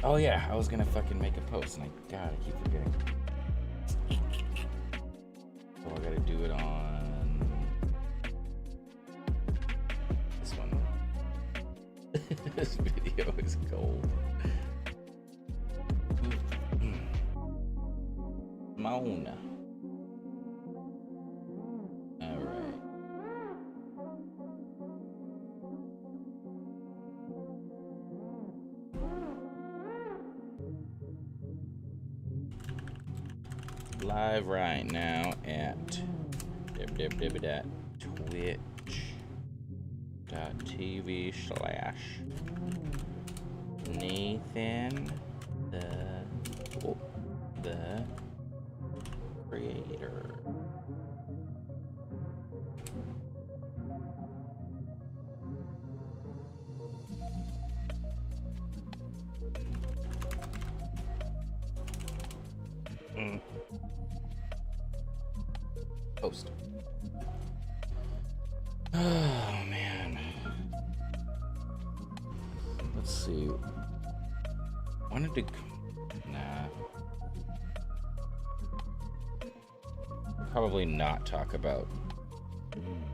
Oh yeah, I was gonna fucking make a post, and I keep forgetting. So I gotta do it on this one. This video is gold. Mona. All right. Live right now at twitch.tv/Nathan the creator. Post. Oh man. Let's see. Wanted to. Nah. Probably not talk about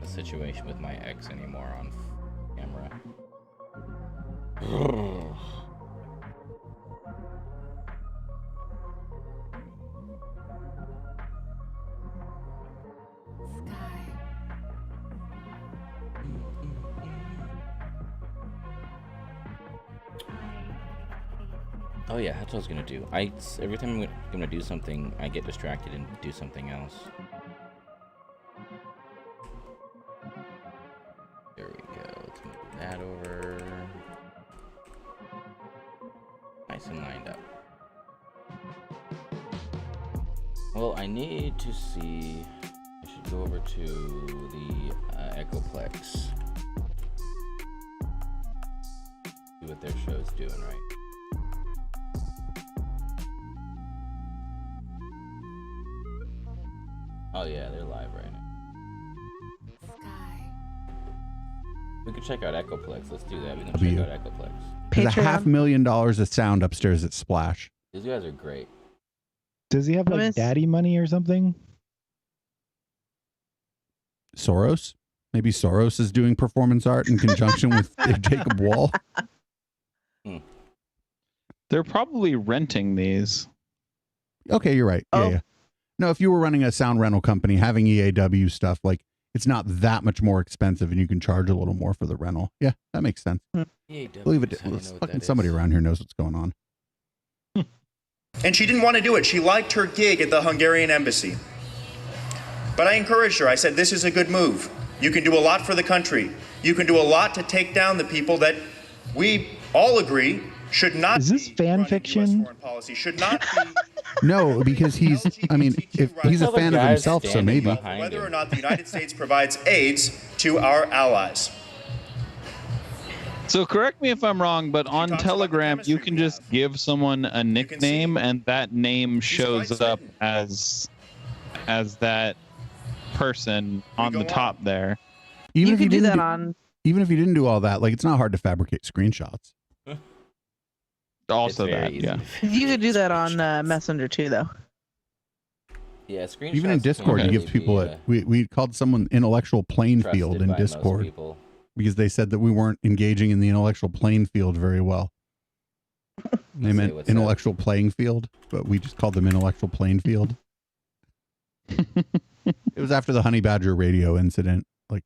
the situation with my ex anymore on camera. Oh yeah, that's what I was gonna do. Every time I'm gonna do something, I get distracted and do something else. There we go. Let's move that over. Nice and lined up. Well, I need to see. I should go over to the Echoplex. See what their show's doing, right? Oh yeah, they're live right now. We could check out Echoplex. Let's do that. We can check out Echoplex. There's $500,000 of sound upstairs at Splash. These guys are great. Does he have like daddy money or something? Soros? Maybe Soros is doing performance art in conjunction with Jacob Wall. They're probably renting these. Okay, you're right. Oh. Yeah. No, if you were running a sound rental company, having EAW stuff, like it's not that much more expensive and you can charge a little more for the rental. Yeah, that makes sense. Believe it. Fucking somebody around here knows what's going on. And she didn't want to do it. She liked her gig at the Hungarian embassy. But I encouraged her. I said, this is a good move. You can do a lot for the country. You can do a lot to take down the people that we all agree should not. Is this fan fiction? Foreign policy should not be. No, because he's, I mean, if he's a fan of himself, so maybe. Whether or not the United States provides aids to our allies. So correct me if I'm wrong, but on Telegram, you can just give someone a nickname and that name shows up as that person on the top there. Even You if could do didn't that on. Even if you didn't do all that, like it's not hard to fabricate screenshots. Also that, yeah. You could do that on Messenger too, though. Yeah, screenshots. Even in Discord, you give people a. We called someone intellectual playing field in Discord because they said that we weren't engaging in the intellectual playing field very well. They meant intellectual playing field, but we just called them intellectual playing field. It was after the Honey Badger radio incident. Like,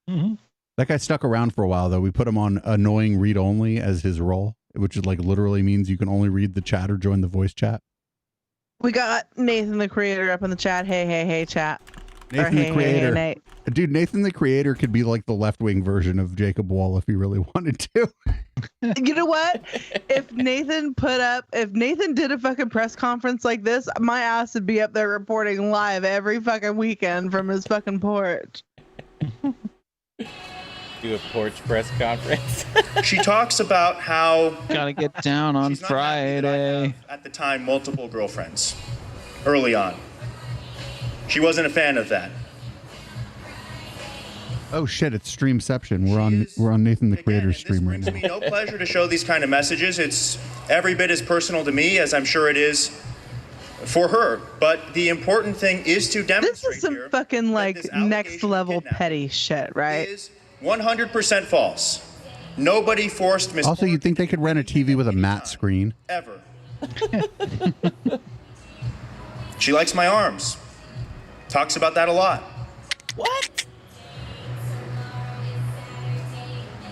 that guy stuck around for a while, though. We put him on annoying read only as his role, which is like literally means you can only read the chat or join the voice chat. We got Nathan the Creator up in the chat. Hey, chat. Nathan the Creator. Dude, Nathan the Creator could be like the left-wing version of Jacob Wall if he really wanted to. You know what? If Nathan did a fucking press conference like this, my ass would be up there reporting live every fucking weekend from his fucking porch. Do a porch press conference. She talks about how gotta get down on Friday. At the time, multiple girlfriends early on. She wasn't a fan of that. Oh shit! It's Streamception. We're on Nathan the Creator's stream right now. It brings me no pleasure to show these kind of messages. It's every bit as personal to me as I'm sure it is for her. But the important thing is to demonstrate this is some fucking like next level petty shit, right? Is 100% false. Nobody forced Miss. Also, you'd think they could rent a TV with a matte screen. Ever. She likes my arms. Talks about that a lot. What?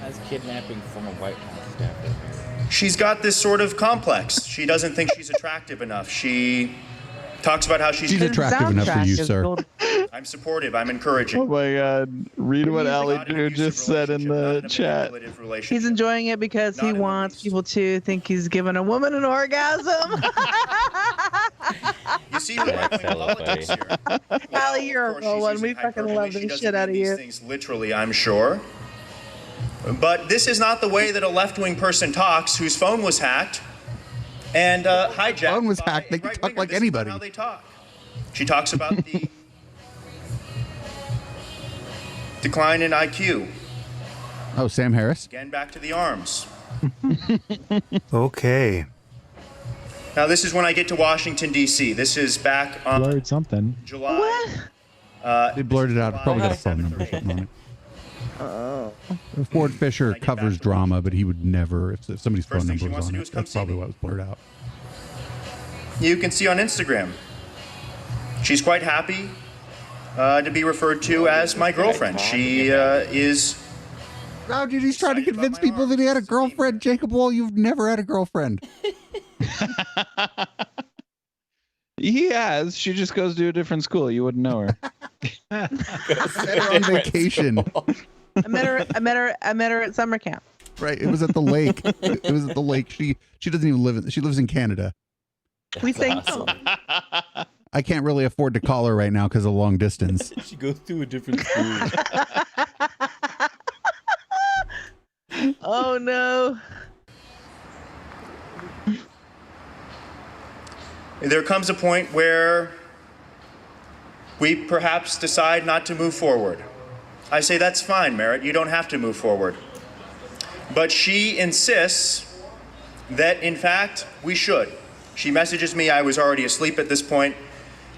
As kidnapping from a White House staffer. She's got this sort of complex. She doesn't think she's attractive enough. She talks about how she's attractive enough for you, sir. I'm supportive. I'm encouraging. Oh my God! Read what Ali Drew just said in the chat. He's enjoying it because he wants people to think he's giving a woman an orgasm. You see who politics here. Ali, you're a real one. We fucking love this shit out of you. Things literally, I'm sure. But this is not the way that a left-wing person talks whose phone was hacked and hijacked. Phone was hacked. They can talk like anybody. How they talk. She talks about the decline in IQ. Oh, Sam Harris. Again, back to the arms. Okay. Now, this is when I get to Washington, D.C. This is back on Blurred something. July. They blurred it out. Probably got a phone number or something on it. Oh. Ford Fisher covers drama, but he would never, if somebody's phone number was on it, that's probably why it was blurred out. You can see on Instagram. She's quite happy to be referred to as my girlfriend. She is... Oh, dude, he's trying to convince people that he had a girlfriend. Jacob Wall, you've never had a girlfriend. He has. She just goes to a different school. You wouldn't know her. Met her on vacation. I met her at summer camp. Right. It was at the lake. It was at the lake. She doesn't even live in. She lives in Canada. We think. I can't really afford to call her right now because of long distance. She goes to a different school. Oh no. There comes a point where we perhaps decide not to move forward. I say, that's fine, Merritt. You don't have to move forward. But she insists that, in fact, we should. She messages me. I was already asleep at this point.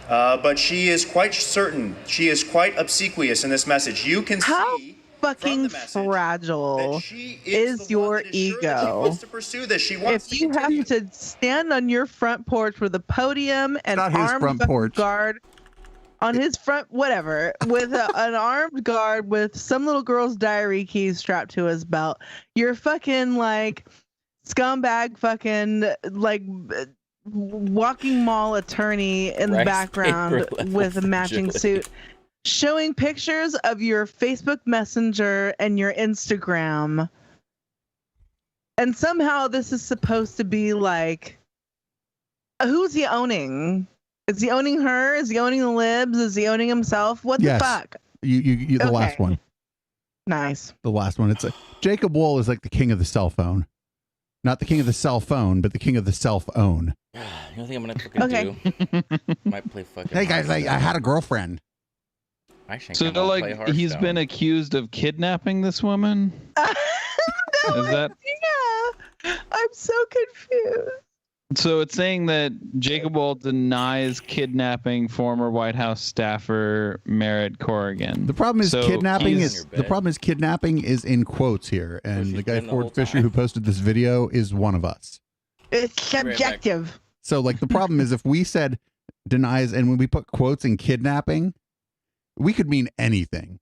But she is quite certain. She is quite obsequious in this message. You can see fucking fragile is your ego. If you have to stand on your front porch with a podium and armed guard on his front, whatever, with an armed guard with some little girl's diary keys strapped to his belt, you're fucking like scumbag, fucking like walking mall attorney in the background with a matching suit. Showing pictures of your Facebook Messenger and your Instagram. And somehow this is supposed to be like, who's he owning? Is he owning her? Is he owning the libs? Is he owning himself? What the fuck? You the last one. Nice. The last one. It's Jacob Wool is like the king of the cell phone. Not the king of the cell phone, but the king of the self-own. You know what I'm gonna fucking do? Might play fucking. Hey guys, I had a girlfriend. So like he's been accused of kidnapping this woman? No, is that? Yeah. I'm so confused. So it's saying that Jacob Wall denies kidnapping former White House staffer Merritt Corrigan. The problem is kidnapping is in quotes here, and the guy Ford Fisher who posted this video is one of us. It's subjective. So like the problem is if we said denies and when we put quotes in kidnapping, we could mean anything.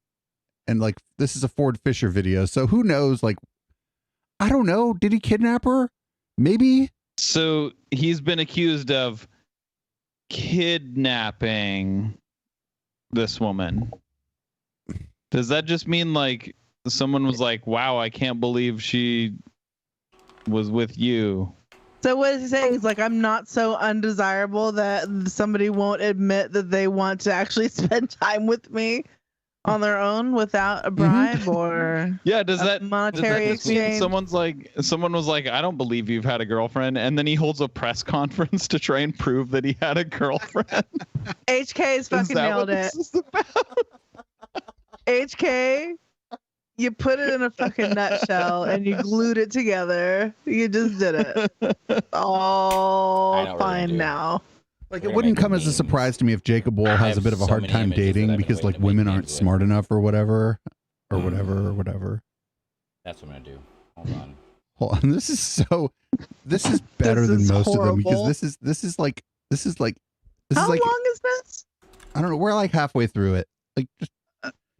And like this is a Ford Fisher video, so who knows? Like I don't know. Did he kidnap her? Maybe. So he's been accused of kidnapping this woman. Does that just mean like someone was like, wow, I can't believe she was with you? So what is he saying? He's like, I'm not so undesirable that somebody won't admit that they want to actually spend time with me on their own without a bribe or does that monetary exchange? Someone was like, I don't believe you've had a girlfriend, and then he holds a press conference to try and prove that he had a girlfriend. HK's fucking nailed it. HK You put it in a fucking nutshell and you glued it together. You just did it. All fine now. Like, it wouldn't come as a surprise to me if Jacob Wool has a bit of a hard time dating because like women aren't smart enough or whatever. That's what I'm gonna do. Hold on. Hold on. This is better than most of them because this is like How long is this? I don't know. We're like halfway through it. Like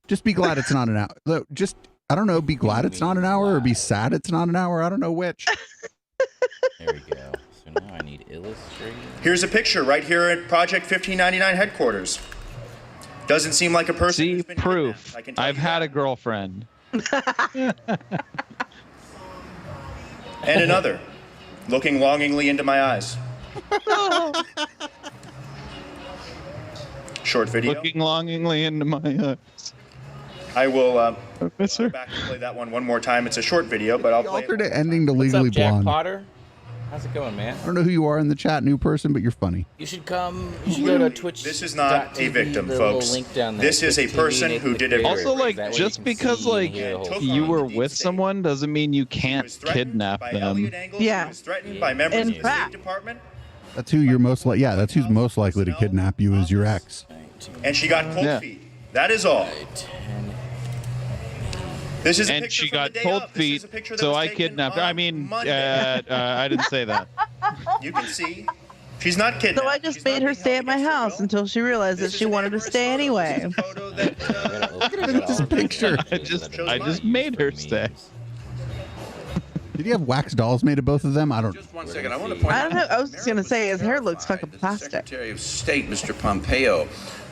just be glad it's not an hour. Just I don't know. Be glad it's not an hour or be sad it's not an hour. I don't know which. There we go. So now I need Illustrator. Here's a picture right here at Project 1599 headquarters. Doesn't seem like a person. See, proof. I've had a girlfriend. And another, looking longingly into my eyes. Short video. Looking longingly into my eyes. I will go back and play that one more time. It's a short video, but I'll play it. Alternate ending to Legally What's up, Jack Blonde. Potter? How's it going, man? I don't know who you are in the chat, new person, but you're funny. You should come. You should go to Twitch. This is not a victim, folks. This is a person who did it. Also, like, just because like you were with someone doesn't mean you can't kidnap them. Yeah. Threatened by members of the State Department. That's who you're most like. Yeah, that's who's most likely to kidnap you is your ex. And she got cold feet. That is all. This is a And picture she from got the day cold of. This feet, is a picture that so was I taken kidnapped her. on I mean, Monday. I didn't say that. You can see she's not kidnapped. So I just made her stay at my house until she realized that she wanted to stay anyway. Look at this picture. I just made her stay. Did you have wax dolls made of both of them? I don't. Just one second. I want to point I don't know. I was just gonna say his hair looks fucking plastic. Secretary of State, Mr. Pompeo,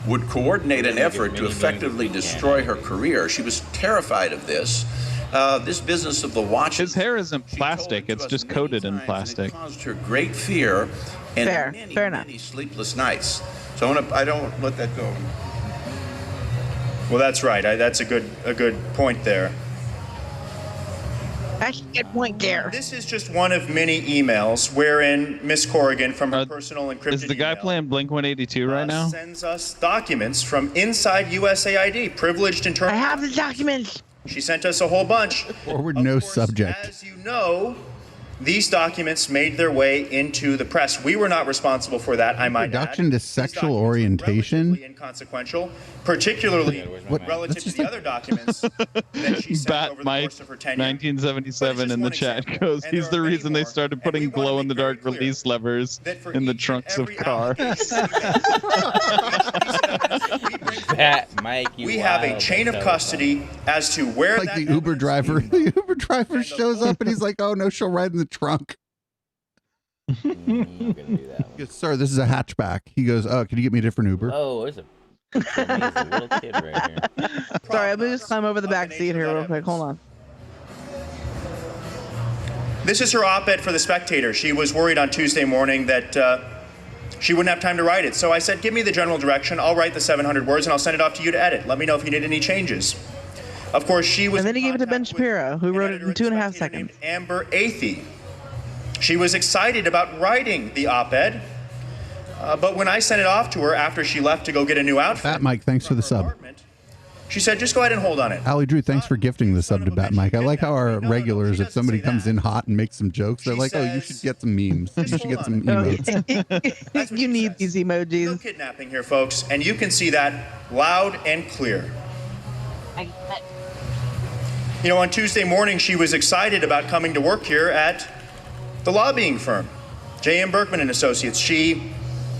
would coordinate an effort to effectively destroy her career. She was terrified of this. This business of the watches. His hair isn't plastic; it's just coated in plastic. It caused her great fear and many sleepless nights. So I don't let that go. Well, that's right. That's a good point there. That's a good point there. This is just one of many emails wherein Miss Corrigan, from her personal encrypted Is the guy playing Blink-182 right now? sends us documents from inside USAID, privileged internal. I have the documents. She sent us a whole bunch. Forward no subject. As you know, these documents made their way into the press. We were not responsible for that, I might add. Introduction to sexual orientation. Inconsequential, particularly relative to the other documents that she sent over the course of her tenure. 1977 in the chat goes, he's the reason they started putting glow-in-the-dark release levers in the trunks of cars. We have a chain of custody as to where like the Uber driver. The Uber driver shows up and he's like, "Oh no, she'll ride in the trunk." I'm gonna do that one. Yes, sir. This is a hatchback. He goes, "Oh, can you get me a different Uber?" Oh, there's a little kid right here. Sorry, I'm gonna just climb over the back seat here real quick. Hold on. This is her op-ed for The Spectator. She was worried on Tuesday morning that she wouldn't have time to write it. So I said, give me the general direction. I'll write the 700 words and I'll send it off to you to edit. Let me know if you need any changes. Of course, she was. And then he gave it to Ben Shapiro, who wrote it in 2.5 seconds. Amber Athey. She was excited about writing the op-ed, but when I sent it off to her after she left to go get a new outfit, Bat Mike, thanks for the sub. she said, just go ahead and hold on it. Ali Drew, thanks for gifting the sub to Bat Mike. I like how our regulars, if somebody comes in hot and makes some jokes, they're like, "Oh, you should get some memes. You should get some emotes." You need these emojis. No kidnapping here, folks, and you can see that loud and clear. You know, on Tuesday morning, she was excited about coming to work here at the lobbying firm, J.M. Berkman and Associates.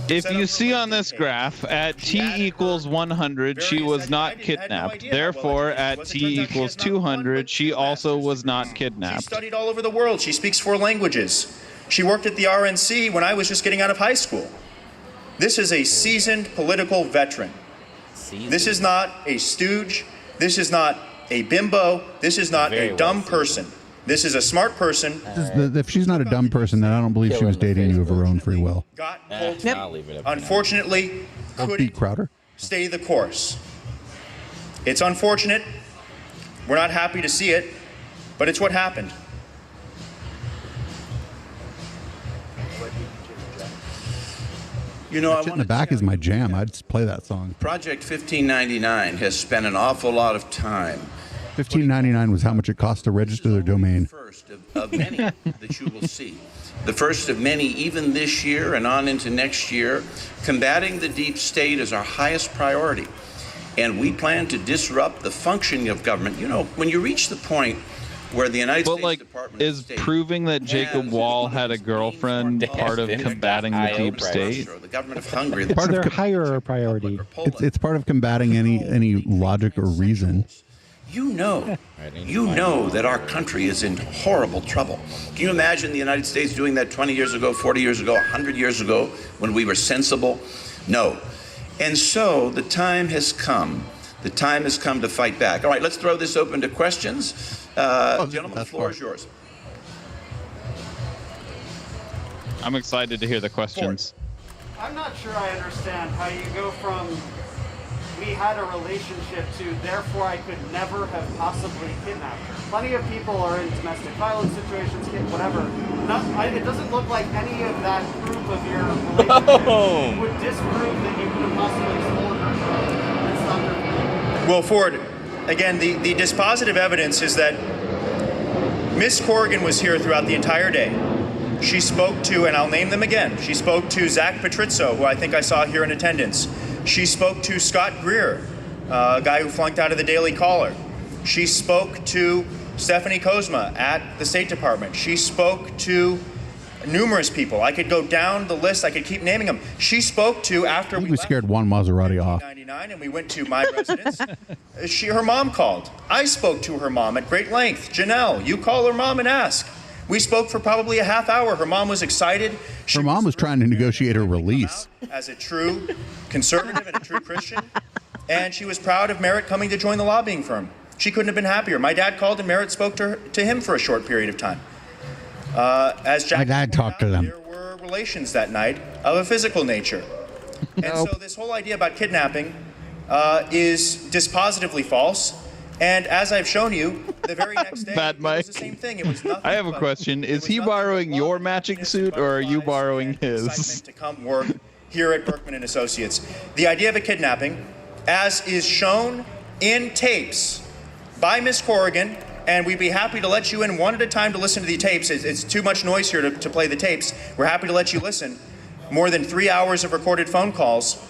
If you see on this graph, at t equals 100, she was not kidnapped. Therefore, at t equals 200, she also was not kidnapped. She studied all over the world. She speaks 4 languages. She worked at the RNC when I was just getting out of high school. This is a seasoned political veteran. This is not a stooge. This is not a bimbo. This is not a dumb person. This is a smart person. If she's not a dumb person, then I don't believe she was dating you of her own free will. Unfortunately, couldn't Crowder. stay the course. It's unfortunate. We're not happy to see it, but it's what happened. You know, That shit in the back is my jam. I'd just play that song. Project 1599 has spent an awful lot of time $15.99 was how much it cost to register their domain. First of many that you will see. The first of many, even this year and on into next year. Combating the deep state is our highest priority. And we plan to disrupt the functioning of government. You know, when you reach the point where the United States Department is of State proving that Jacob Wall had a girlfriend part of combating the deep state? The government of Hungary. It's their higher priority. It's part of combating any logic or reason. You know that our country is in horrible trouble. Can you imagine the United States doing that 20 years ago, 40 years ago, 100 years ago, when we were sensible? No. And so the time has come. The time has come to fight back. All right, let's throw this open to questions. Gentlemen, the floor is yours. I'm excited to hear the questions. I'm not sure I understand how you go from we had a relationship to therefore I could never have possibly kidnapped her. Plenty of people are in domestic violence situations, whatever. It doesn't look like any of that proof of your relationship would disprove that you could have possibly stolen her and stopped her. Well, Ford, again, the dispositive evidence is that Miss Corrigan was here throughout the entire day. She spoke to, and I'll name them again, she spoke to Zach Patrizzo, who I think I saw here in attendance. She spoke to Scott Greer, a guy who flunked out of the Daily Caller. She spoke to Stephanie Kozma at the State Department. She spoke to numerous people. I could go down the list. I could keep naming them. She spoke to, after we scared Juan Maserati off. And we went to my residence. Her mom called. I spoke to her mom at great length. Janelle, you call her mom and ask. We spoke for probably a half hour. Her mom was excited. Her mom was trying to negotiate her release. As a true conservative and a true Christian. And she was proud of Merritt coming to join the lobbying firm. She couldn't have been happier. My dad called and Merritt spoke to him for a short period of time. As Jack my dad talked to them. There were relations that night of a physical nature. And so this whole idea about kidnapping is dispositively false. And as I've shown you, the very next day, it was the same thing. It was nothing. I have a question. Is he borrowing your matching suit, or are you borrowing his? To come work here at Berkman and Associates. The idea of a kidnapping, as is shown in tapes by Miss Corrigan, and we'd be happy to let you in one at a time to listen to the tapes. It's too much noise here to play the tapes. We're happy to let you listen. More than 3 hours of recorded phone calls.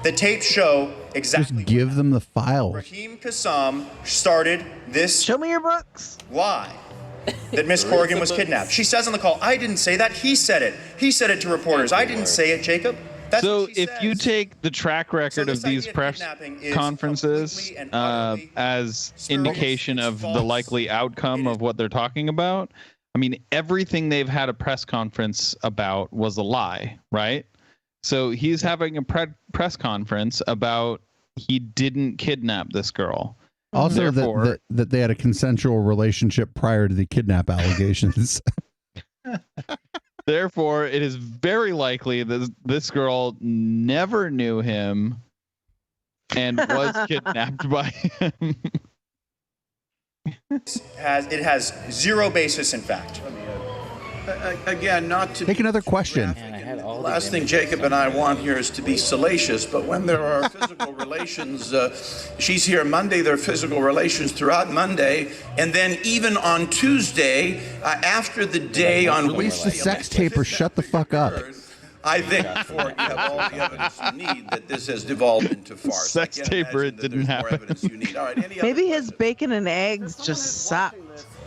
The tapes show exactly. Just give them the files. Raheem Kassam started this. Show me your books. Lie that Miss Corrigan was kidnapped. She says on the call, I didn't say that. He said it. He said it to reporters. I didn't say it, Jacob. That's so if you take the track record of these press conferences as indication of the likely outcome of what they're talking about, I mean, everything they've had a press conference about was a lie, right? So he's having a press conference about he didn't kidnap this girl. Also, that they had a consensual relationship prior to the kidnap allegations. Therefore, it is very likely that this girl never knew him and was kidnapped by him. It has zero basis in fact. Again, not to take another question. The last thing Jacob and I want here is to be salacious, but when there are physical relations, she's here Monday, there are physical relations throughout Monday, and then even on Tuesday, after the day on release the sex tape or shut the fuck up. I think, Ford, you have all the evidence you need that this has devolved into farce. Sex tape or it didn't happen. Maybe his bacon and eggs just sucked.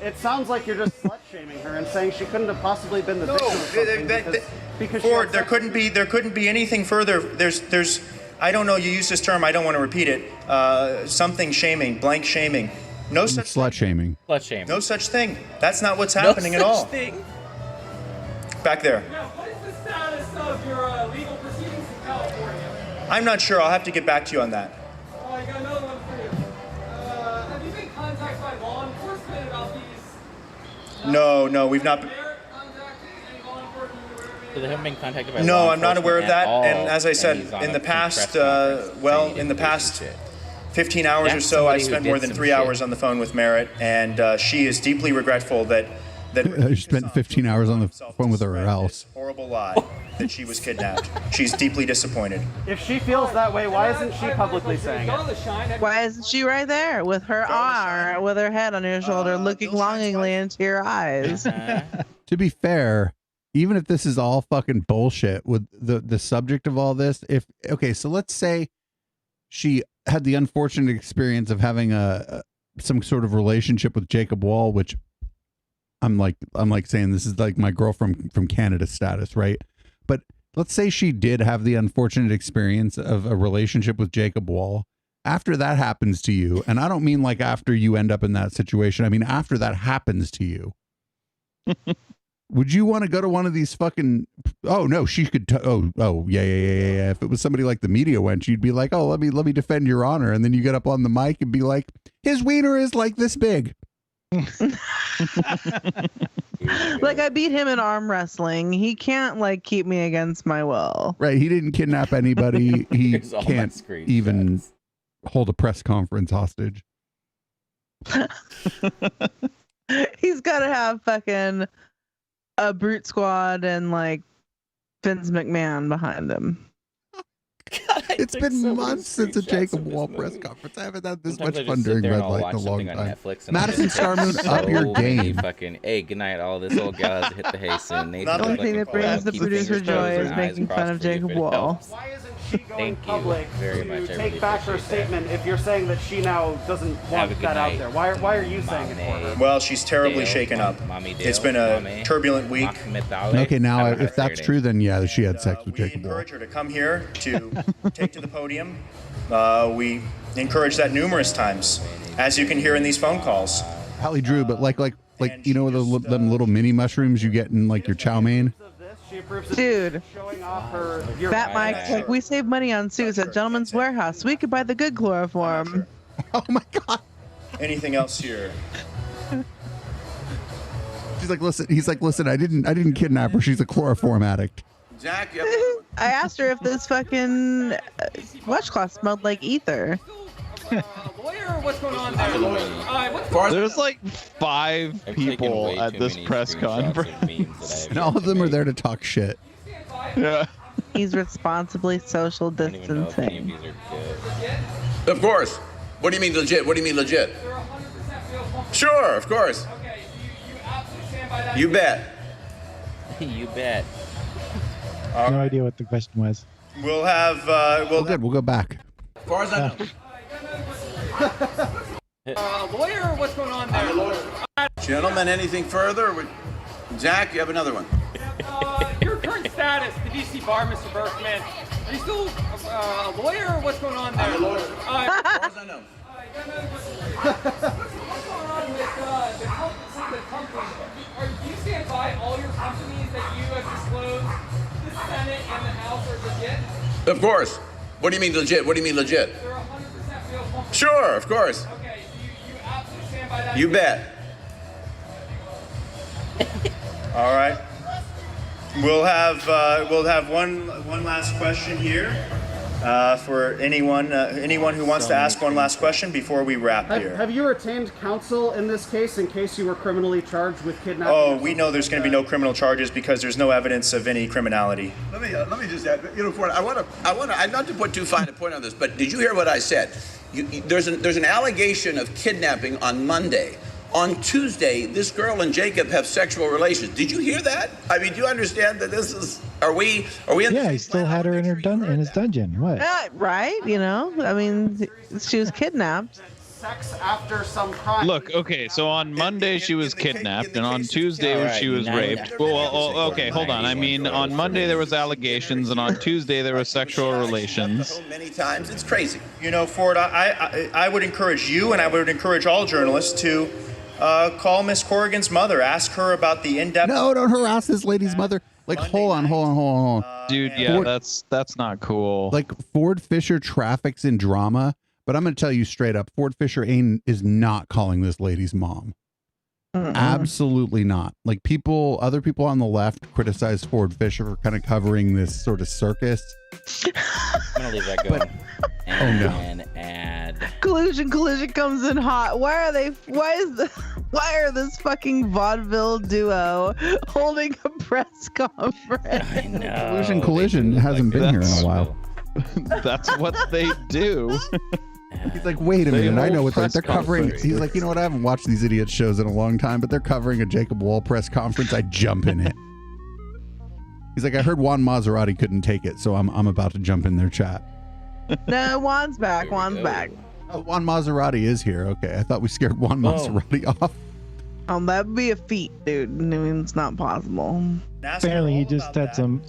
It sounds like you're just slut-shaming her and saying she couldn't have possibly been the victim of something because Ford, there couldn't be anything further. There's I don't know, you use this term, I don't want to repeat it. Something shaming, blank shaming. No such slut shaming. Slut shaming. No such thing. That's not what's happening at all. Thing. Back there. Now, what is the status of your legal proceedings in California? I'm not sure. I'll have to get back to you on that. Oh, I got another one for you. Have you been contacted by law enforcement about these? No, we've not been. So they haven't been contacted by No, law I'm not aware of that. all, And as I said, in the past, in the past 15 hours or so, I spent more than 3 hours on the phone with Merritt, and she is deeply regretful that I spent 15 hours on the phone with her house. Horrible lie that she was kidnapped. She's deeply disappointed. If she feels that way, why isn't she publicly saying it? Why isn't she right there with her arm, with her head on your shoulder, looking longingly into your eyes? To be fair, even if this is all fucking bullshit with the subject of all this, so let's say she had the unfortunate experience of having some sort of relationship with Jacob Wall, which I'm like saying this is like my girlfriend from Canada status, right? But let's say she did have the unfortunate experience of a relationship with Jacob Wall. After that happens to you, and I don't mean like after you end up in that situation, I mean after that happens to you. Would you want to go to one of these fucking? Oh no, she could. Yeah. If it was somebody like the media wench, you'd be like, oh, let me defend your honor, and then you get up on the mic and be like, his wiener is like this big. Like I beat him in arm wrestling. He can't like keep me against my will. Right. He didn't kidnap anybody. He can't even hold a press conference hostage. He's got to have fucking a brute squad and like Vince McMahon behind him. God, it's been months since a Jacob Wall press conference. I haven't had this much fun during Red Light in a long time. Madison Starmoon, up your game. Fucking, hey, good night. All this old gal has hit the hay soon. The only thing that brings the producer joy is making fun of Jacob Wall. Why isn't she going public to take back her statement if you're saying that she now doesn't want that out there? Why are you saying it for her? Well, she's terribly shaken up. It's been a turbulent week. Okay, now if that's true, then yeah, she had sex with Jacob Wall. We encourage her to come here to take to the podium. We encourage that numerous times, as you can hear in these phone calls. Holly Drew, but like you know them little mini mushrooms you get in like your chow mein. Dude, Fat Mike, like we save money on suits at Gentleman's Warehouse. We could buy the good chloroform. Oh my god! Anything else here? She's like, listen. He's like, listen. I didn't kidnap her. She's a chloroform addict. Zach, I asked her if this fucking washcloth smelled like ether. Lawyer, what's going on there? There's like 5 people at this press conference. And all of them are there to talk shit. Yeah. He's responsibly social distancing. Of course. What do you mean legit? What do you mean legit? Sure, of course. Okay, you absolutely stand by that? You bet. You bet. No idea what the question was. We'll have. Good. We'll go back. As far as I know. Lawyer, what's going on there? Gentlemen, anything further? Zach, you have another one. Your current status, the DC bar, Mr. Berkman. Are you still a lawyer, or what's going on there? I'm a lawyer. As far as I know. What's going on with the company? Do you stand by all your companies that you have disclosed? The Senate and the House are legit? Of course. What do you mean legit? What do you mean legit? They're 100% real companies. Sure, of course. Okay, you absolutely stand by that? You bet. All right. We'll have one last question here for anyone who wants to ask one last question before we wrap here. Have you retained counsel in this case in case you were criminally charged with kidnapping? Oh, we know there's going to be no criminal charges because there's no evidence of any criminality. Let me just add. Ford, I want to not to put too fine a point on this, but did you hear what I said? There's an allegation of kidnapping on Monday. On Tuesday, this girl and Jacob have sexual relations. Did you hear that? I mean, do you understand that this is? Are we? Yeah, he still had her in his dungeon. What? Right? You know, I mean, she was kidnapped. Sex after some crime. Look, okay, so on Monday she was kidnapped, and on Tuesday she was raped. Well, okay, hold on. I mean, on Monday there was allegations, and on Tuesday there was sexual relations. Many times, it's crazy. You know, Ford, I would encourage you, and I would encourage all journalists to call Miss Corrigan's mother. Ask her about the in-depth. No, don't harass this lady's mother. Like, hold on. Dude, yeah, that's not cool. Like, Ford Fisher traffics in drama, but I'm going to tell you straight up, Ford Fisher is not calling this lady's mom. Absolutely not. Like, other people on the left criticize Ford Fisher for kind of covering this sort of circus. I'm going to leave that go. And Collusion comes in hot. Why is the Why are this fucking vaudeville duo holding a press conference? Collision hasn't been here in a while. That's what they do. He's like, wait a minute, I know what they're covering. He's like, you know what? I haven't watched these idiot shows in a long time, but they're covering a Jacob Wall press conference. I jump in it. He's like, I heard Juan Maserati couldn't take it, so I'm about to jump in their chat. No, Juan's back. Juan's back. Oh, Juan Maserati is here. Okay, I thought we scared Juan Maserati off. That would be a feat, dude. I mean, it's not possible. Apparently, he just had some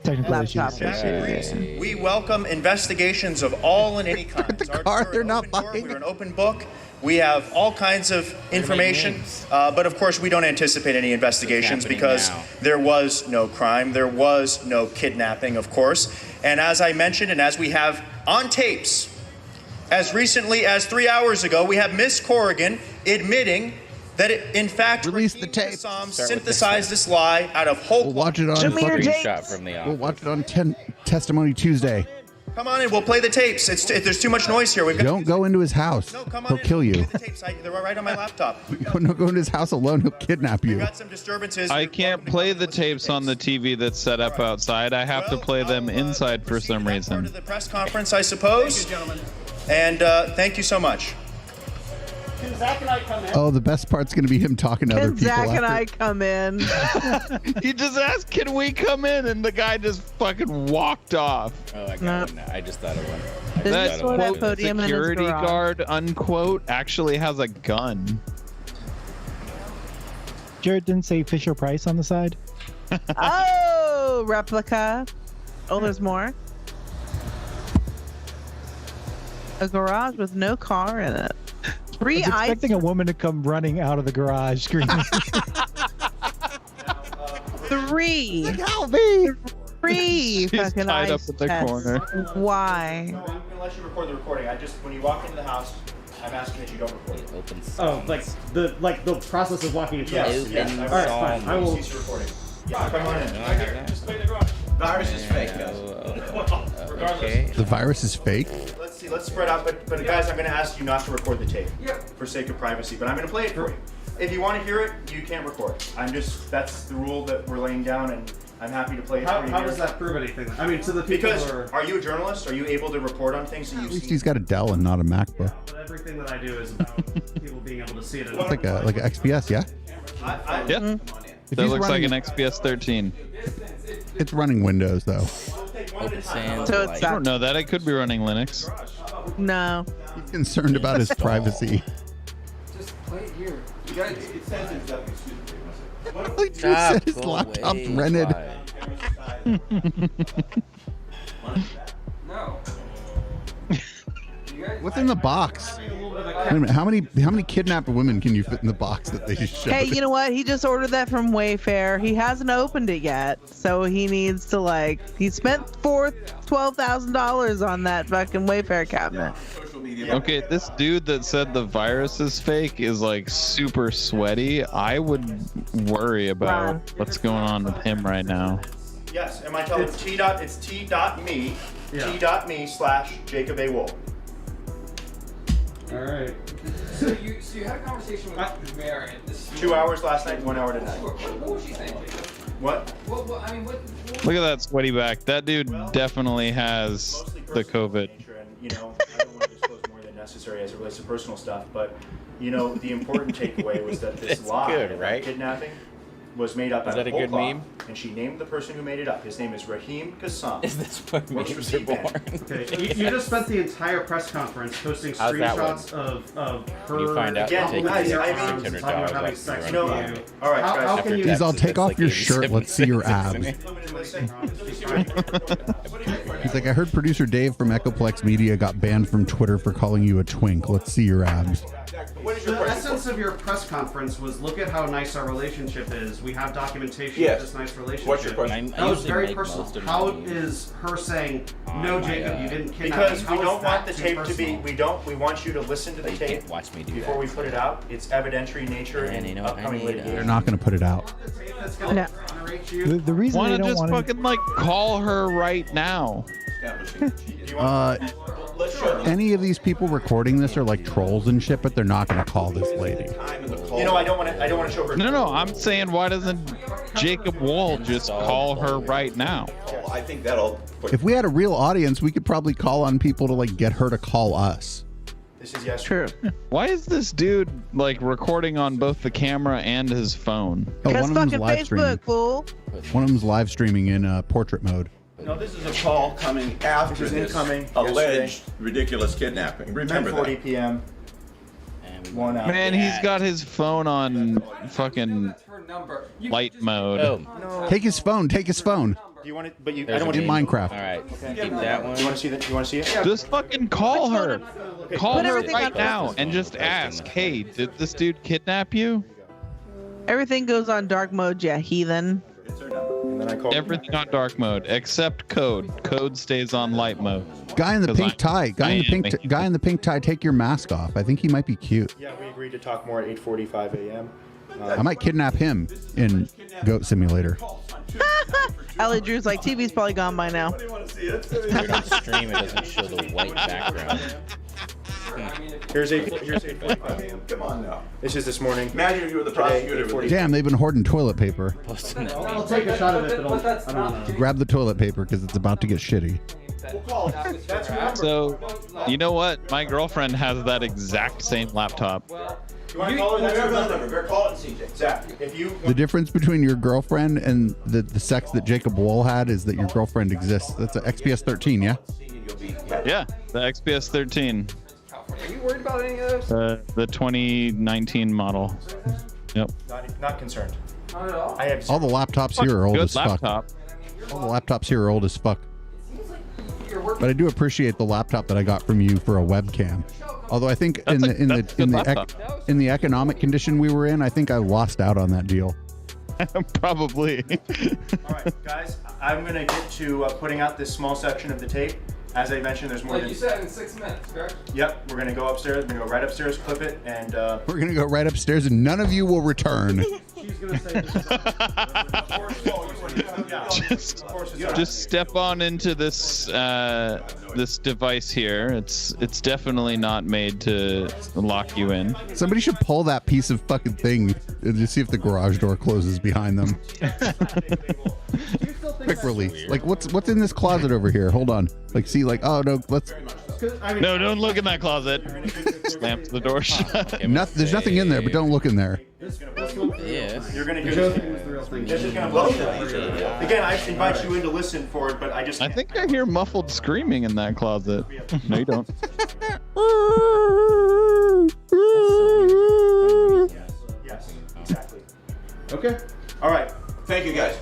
technical issues. We welcome investigations of all and any kinds. The car, they're not buying. We're an open book. We have all kinds of information, but of course we don't anticipate any investigations because there was no crime, there was no kidnapping, of course. And as I mentioned, and as we have on tapes, as recently as 3 hours ago, we have Miss Corrigan admitting that it, in fact, released the tape. Synthesized this lie out of whole. We'll watch it on We'll watch it on Testimony Tuesday. Come on in, we'll play the tapes. There's too much noise here. Don't go into his house. No, come on he'll in. kill you. The tapes. They're right on my laptop. No, go into his house alone. He'll kidnap you. Got some disturbances. I can't play the tapes on the TV that's set up outside. I have to play them inside for some reason. The press conference, I suppose. Thank you, gentlemen. And thank you so much. Can Zach and I come in? Oh, the best part's going to be him talking to other Can people. Zach and after. I come in? He just asked, "Can we come in?" And the guy just fucking walked off. Oh, I got one. I just thought of one. This one at podium in his security garage. guard, unquote, actually has a gun. Jared didn't say Fisher Price on the side. Oh, replica. Oh, there's more. A garage with no car in it. I was expecting a woman to come running out of the garage screaming. Three. Help me! Three She's fucking tied up ice in the chests. corner. Why? I'm going to let you record the recording. When you walk into the house, I'm asking that you don't record. Open Oh, like the process of walking into Yes, the yes. All right, fine. I will. Cease recording. Yeah, come on in. Right here. Just play the garage. Virus is fake, guys. Okay. The virus is fake. Let's see. Let's spread out. But guys, I'm going to ask you not to record the tape. Yep. For sake of privacy. But I'm going to play it for you. If you want to hear it, you can't record. That's the rule that we're laying down, and I'm happy to play it for you. How does that prove anything? I mean, to the people Because who are. are you a journalist? Are you able to report on things that At you've least seen? he's got a Dell and not a MacBook. But everything that I do is about people being able to see it. It's like a XPS, yeah. Yeah. If That he's looks running- like an XPS 13. It's running Windows though. Open sans. So it's I that. don't know that. It could be running Linux. No. He's concerned about his privacy. Just play it here. You guys, it says it's up. He just said his laptop's rented. No. What's in the box? Wait a minute, how many kidnapped women can you fit in the box that they just showed? Hey, you know what? He just ordered that from Wayfair. He hasn't opened it yet, so he needs to he spent $12,000 on that fucking Wayfair cabinet. Okay, this dude that said the virus is fake is like super sweaty. I would worry about what's going on with him right now. Yes, and my telephone it's t.me, t.me/Jacob A. Wool. All right. So you had a conversation with Mary. 2 hours last night, 1 hour tonight. What was she saying, Jacob? What? What I mean, what Look at that sweaty back. That dude definitely has the COVID. I don't want to disclose more than necessary as it relates to personal stuff, but the important takeaway was that this It's lie good, about right? kidnapping was made up Is out that of a good whole meme? cloth, and she named the person who made it up. His name is Raheem Kassam. Is this where Works for memes are C-Band. born? Okay, you just spent the entire press conference posting How's that screenshots of her. When you find out Yeah, they take guys, you I mean, talking about having sex with No, you. all right, How guys. can you? Please, I'll take off your like shirt. Let's see your 87 abs. Listen. He's like, I heard producer Dave from Echoplex Media got banned from Twitter for calling you a twink. Let's see your abs. What is your The question? essence of your press conference was look at how nice our relationship is. We have documentation Yes. of this nice relationship. What's your question? I That was usually very make personal. most of How my is her saying, no, my, Jacob, you didn't kidnap Because me? we How don't is want that the too tape to be. personal? We want you to listen to the You tape can't watch me do before that. we put it out. It's evidentiary nature And and you know what I upcoming need, litigation. They're not going to put it out. That's gonna No. exonerate you. The reason Why they not don't just want to. fucking call her right now? Let's show them. Any of these people recording this are like trolls and shit, but they're not going to call this lady. You know, I don't want to show her. No, I'm saying why doesn't Jacob Wall just call her right now? Well, I think that'll. If we had a real audience, we could probably call on people to like get her to call us. This is yes. True. Why is this dude like recording on both the camera and his phone? Oh, Because one of them's fucking live streaming. Facebook, fool. One of them's live streaming in portrait mode. No, this is a call coming after This is this incoming alleged ridiculous kidnapping. Remember 10:40 that. p.m. 1 hour. Man, he's got his phone on fucking light mode. Oh. Take his phone. Take his phone. Do you want it? But you, I There's don't want In to. Minecraft. All right. Keep that one. You want to see that? You want to see it? Just fucking call her. Call Put her everything right on now and just ask, hey, did this dude kidnap you? Everything goes on dark mode, yeah, heathen. And then I call. Everything on dark mode except code. Code stays on light mode. Guy in the 'Cause pink I'm tie. Guy in the pink tie. Take your mask off. I think he might be cute. Yeah, we agreed to talk more at 8:45 a.m. I might kidnap him in Goat Simulator. Allie Drew's like, TV's probably gone by now. If you're on stream, it doesn't show the white background. Here's 8:45 a.m. Come on now. This is this morning. Imagine if you were the prosecutor. Damn, they've been hoarding toilet paper. I'll take a shot of it, but I don't know. Grab the toilet paper because it's about to get shitty. So, you know what? My girlfriend has that exact same laptop. You want to call her? That's your number. Better call it, CJ. Zach, if you. The difference between your girlfriend and the sex that Jacob Wall had is that your girlfriend exists. That's an XPS 13, yeah? Yeah, the XPS 13. Are you worried about any of those? The 2019 model. Yep. Not concerned. Not at all. I have. All the laptops here are old Good as laptop. fuck. All the laptops here are old as fuck. But I do appreciate the laptop that I got from you for a webcam. Although I think in the economic condition we were in, I think I lost out on that deal. Probably. All right, guys, I'm gonna get to putting out this small section of the tape. As I mentioned, there's more Like than. you said, in 6 minutes, correct? Yep, we're gonna go upstairs. We're gonna go right upstairs, clip it, and. We're gonna go right upstairs, and none of you will return. She's gonna say Just step on into this this device here. It's definitely not made to lock you in. Somebody should pull that piece of fucking thing and just see if the garage door closes behind them. Quick release. Like what's in this closet over here? Hold on. Like see like oh no let's. No, don't look in that closet. Slamp the door shut. There's nothing in there, but don't look in there. Yes. You're gonna hear this is gonna blow. Again, I invite you in to listen for it, but I just. I think I hear muffled screaming in that closet. No, you don't. Yes, exactly. Okay. All right. Thank you, guys.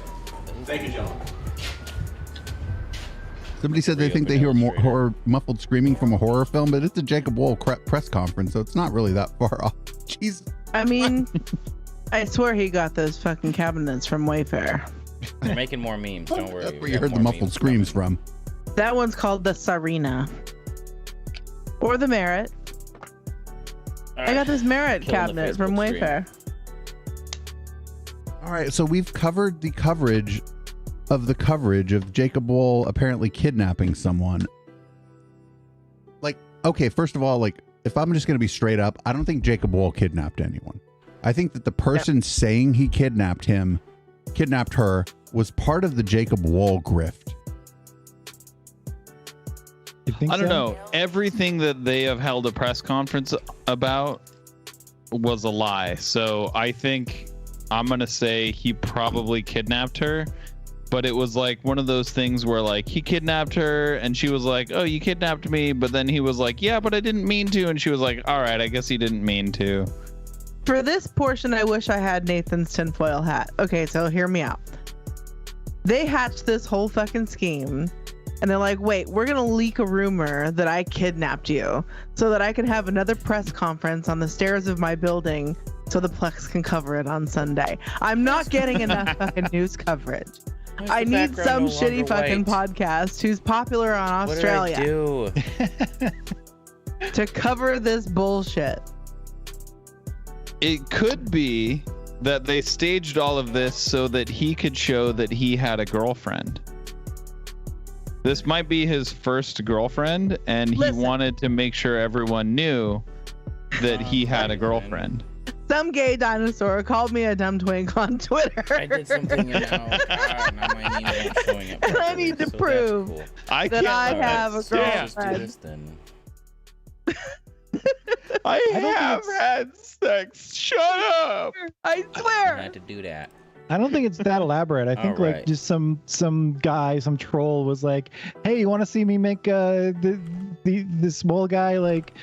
Thank you, gentlemen. Somebody said they think they hear more horror muffled screaming from a horror film, but it's a Jacob Wall press conference, so it's not really that far off. Jeez. I mean, I swear he got those fucking cabinets from Wayfair. We're making more memes. Don't worry. That's where you heard the muffled screams from. That one's called the Sarina. Or the Merit. I got this Merit cabinet from Wayfair. All right, so we've covered the coverage of Jacob Wall apparently kidnapping someone. Like, okay, first of all, like, if I'm just going to be straight up, I don't think Jacob Wall kidnapped anyone. I think that the person saying he kidnapped her, was part of the Jacob Wall grift. I don't know. Everything that they have held a press conference about was a lie. So I think I'm going to say he probably kidnapped her. But it was like one of those things where like he kidnapped her and she was like, oh, you kidnapped me. But then he was like, yeah, but I didn't mean to. And she was like, all right, I guess he didn't mean to. For this portion, I wish I had Nathan's tinfoil hat. Okay, so hear me out. They hatched this whole fucking scheme. And they're like, wait, we're going to leak a rumor that I kidnapped you so that I can have another press conference on the stairs of my building so the Plex can cover it on Sunday. I'm not getting enough fucking news coverage. I need some shitty fucking podcast who's popular on Australia What did I do? to cover this bullshit. It could be that they staged all of this so that he could show that he had a girlfriend. This might be his first girlfriend, and he wanted to make sure everyone knew that he had a girlfriend. Some gay dinosaur called me a dumb twink on Twitter. I did something and now my name is showing up. And I need to prove that I have a girlfriend. I have had sex. Shut up. I swear. I had to do that. I don't think it's that elaborate. I think like just some guy, some troll was like, "Hey, you want to see me make the small guy like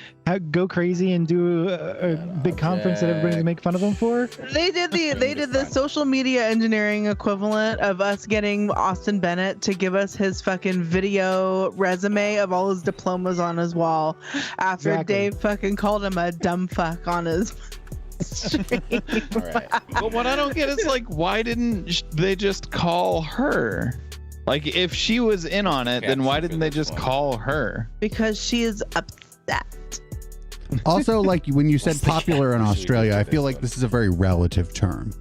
go crazy and do a big conference that everybody's make fun of him for?" They did the social media engineering equivalent of us getting Austin Bennett to give us his fucking video resume of all his diplomas on his wall after Dave fucking called him a dumb fuck on his stream. But what I don't get is like, why didn't they just call her? Like, if she was in on it, then why didn't they just call her? Because she is upset. Also, like when you said popular in Australia, I feel like this is a very relative term.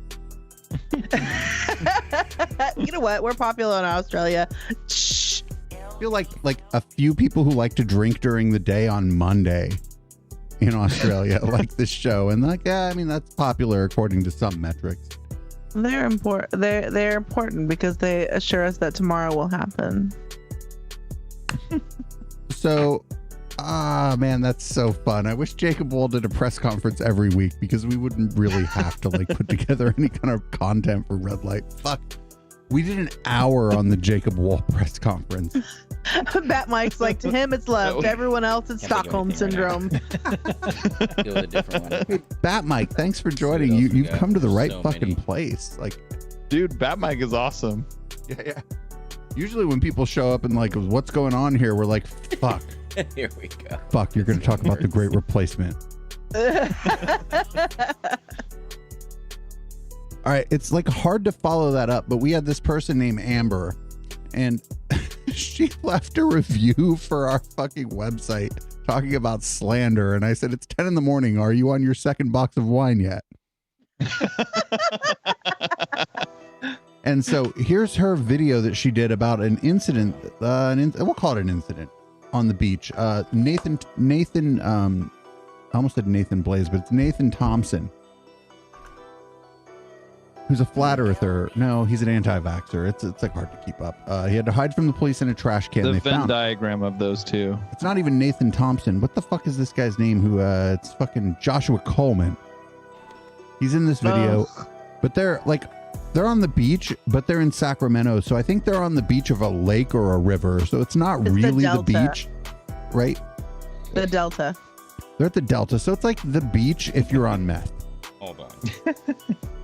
You know what? We're popular in Australia. I feel like a few people who like to drink during the day on Monday in Australia like this show, and like, yeah, I mean that's popular according to some metrics. They're important. They're important because they assure us that tomorrow will happen. So, man, that's so fun. I wish Jacob Wool did a press conference every week because we wouldn't really have to like put together any kind of content for Red Light. Fuck. We did an hour on the Jacob Wool press conference. Bat Mike's like, to him it's love, to everyone else it's Stockholm syndrome. Go with a different one. Hey, Bat Mike, thanks for joining. You've come to the right fucking place. Like, dude, Bat Mike is awesome. Yeah. Usually when people show up and like, what's going on here? We're like, fuck. Here we go. Fuck, you're going to talk about the Great Replacement. All right, it's like hard to follow that up, but we had this person named Amber, and she left a review for our fucking website talking about slander, and I said, it's 10 in the morning. Are you on your second box of wine yet? And so here's her video that she did about an incident, we'll call it an incident, on the beach. Nathan, I almost said Nathan Blaze, but it's Nathan Thompson, who's a flat earther. No, he's an anti-vaxxer. It's like hard to keep up. He had to hide from the police in a trash can. The Venn diagram of those two. It's not even Nathan Thompson. What the fuck is this guy's name? It's fucking Joshua Coleman. He's in this video, but they're on the beach, but they're in Sacramento. So I think they're on the beach of a lake or a river. So it's not really the beach, right? The Delta. They're at the Delta. So it's like the beach if you're on meth. Hold on.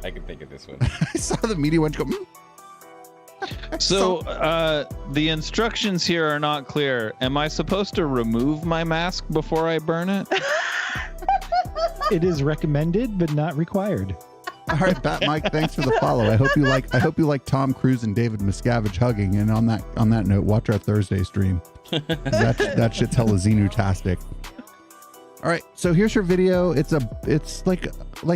I can think of this one. I saw the media one go. So the instructions here are not clear. Am I supposed to remove my mask before I burn it? It is recommended, but not required. All right, Bat Mike, thanks for the follow. I hope you like Tom Cruise and David Miscavige hugging. And on that note, watch our Thursday stream. That shit's hella Xenu-tastic. All right, so here's her video. It's like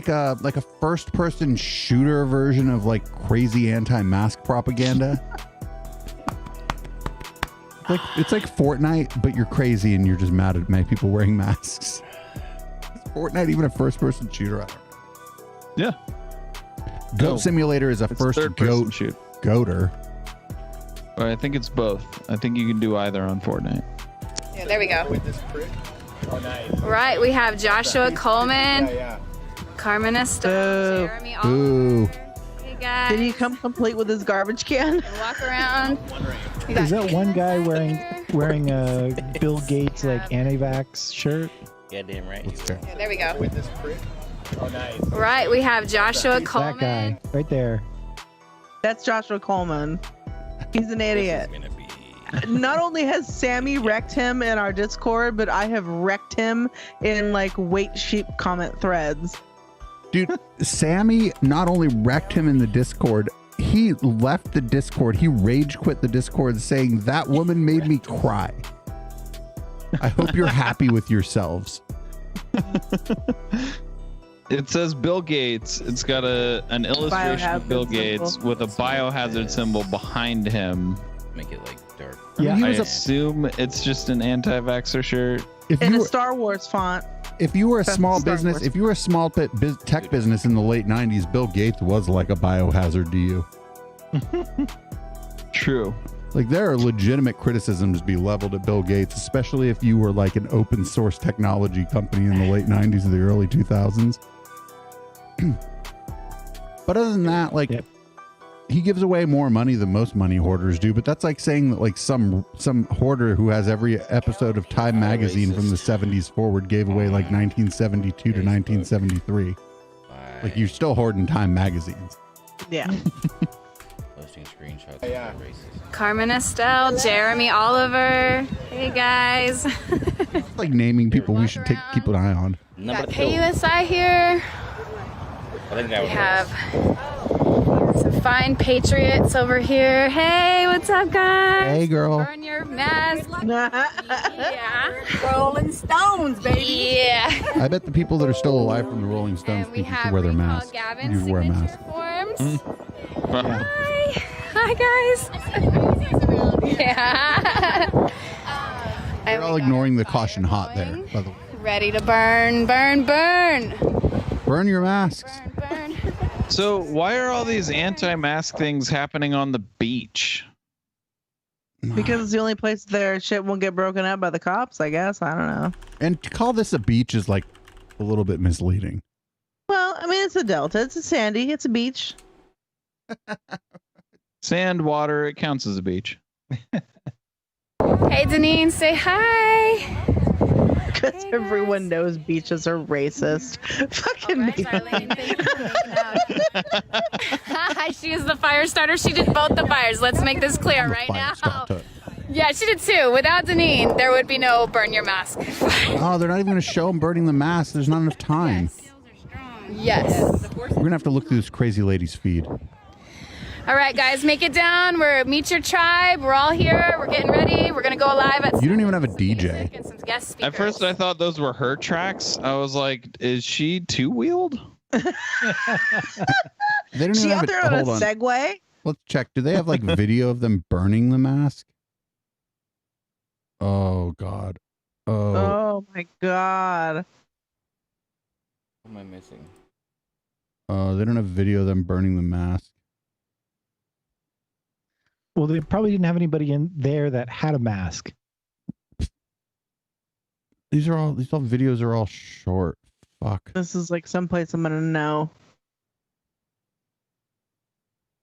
a first person shooter version of like crazy anti-mask propaganda. It's like Fortnite, but you're crazy and you're just mad at many people wearing masks. Is Fortnite even a first person shooter? I don't know. Yeah. Goat Simulator is a first goat shoot. Goater. I think it's both. I think you can do either on Fortnite. Yeah, there we go. Right, we have Joshua Coleman, Carmen Estelle, Jeremy Oliver. Hey guys. Did he come complete with his garbage can? Walk around. Is that one guy wearing a Bill Gates like anti-vax shirt? Yeah, damn right. Yeah, there we go. Right, we have Joshua Coleman. That guy right there. That's Joshua Coleman. He's an idiot. Not only has Sammy wrecked him in our Discord, but I have wrecked him in like Wait Sheep comment threads. Dude, Sammy not only wrecked him in the Discord, he left the Discord. He rage quit the Discord saying, that woman made me cry. I hope you're happy with yourselves. It says Bill Gates. It's got an illustration of Bill Gates with a biohazard symbol behind him. Make it like dark. Yeah, I assume it's just an anti-vaxxer shirt. In a Star Wars font. if you were a small business, if you were a small tech business in the late 90s, Bill Gates was like a biohazard to you. True. Like there are legitimate criticisms to be leveled at Bill Gates, especially if you were like an open source technology company in the late 90s or the early 2000s. But other than that, like he gives away more money than most money hoarders do. But that's like saying that like some hoarder who has every episode of Time magazine from the 70s forward gave away like 1972 to 1973. Like you're still hoarding Time magazines. Yeah. Posting screenshots. Yeah. Carmen Estelle, Jeremy Oliver. Hey guys. It's like naming people we should keep an eye on. Got KUSI here. I think that we have some fine patriots over here. Hey, what's up, guys? Hey, girl. Burn your mask. Yeah. Rolling Stones, baby. Yeah. I bet the people that are still alive from the Rolling Stones think you should wear their masks. You should wear a mask. Forms. Hi. Hi, guys. Yeah. You're all ignoring the caution hot there, by the way. Ready to burn, burn, burn. Burn your masks. Burn. So why are all these anti-mask things happening on the beach? Because it's the only place their shit won't get broken up by the cops, I guess. I don't know. And to call this a beach is like a little bit misleading. Well, I mean, it's a delta. It's a sandy. It's a beach. Sand, water, it counts as a beach. Hey, Deneen, say hi. Because everyone knows beaches are racist. Fucking She is the fire starter. She did both the fires. Let's make this clear right now. Yeah, she did too. Without Deneen, there would be no burn your mask. Oh, they're not even going to show them burning the mask. There's not enough time. Yes. We're going to have to look through this crazy lady's feed. All right, guys, make it down. We're Meet Your Tribe. We're all here. We're getting ready. We're going to go live at You don't even have a DJ. and some guest speakers. At first I thought those were her tracks. I was like, is she two-wheeled? They don't She even out have there on a hold on. Segway? Let's check. Do they have like video of them burning the mask? Oh, God. Oh, my God. What am I missing? They don't have video of them burning the mask. Well, they probably didn't have anybody in there that had a mask. These all videos are all short. Fuck. This is like someplace I'm going to know.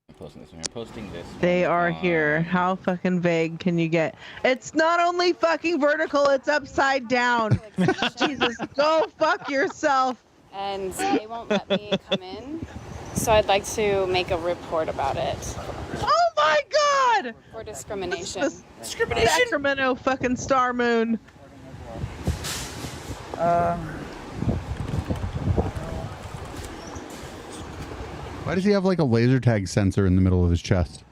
I'm posting this. I'm posting this. They are here. How fucking vague can you get? It's not only fucking vertical, it's upside down. Jesus, go fuck yourself. And they won't let me come in. So I'd like to make a report about it. Oh my God! For discrimination. Discrimination? Sacramento fucking Star Moon. Why does he have like a laser tag sensor in the middle of his chest?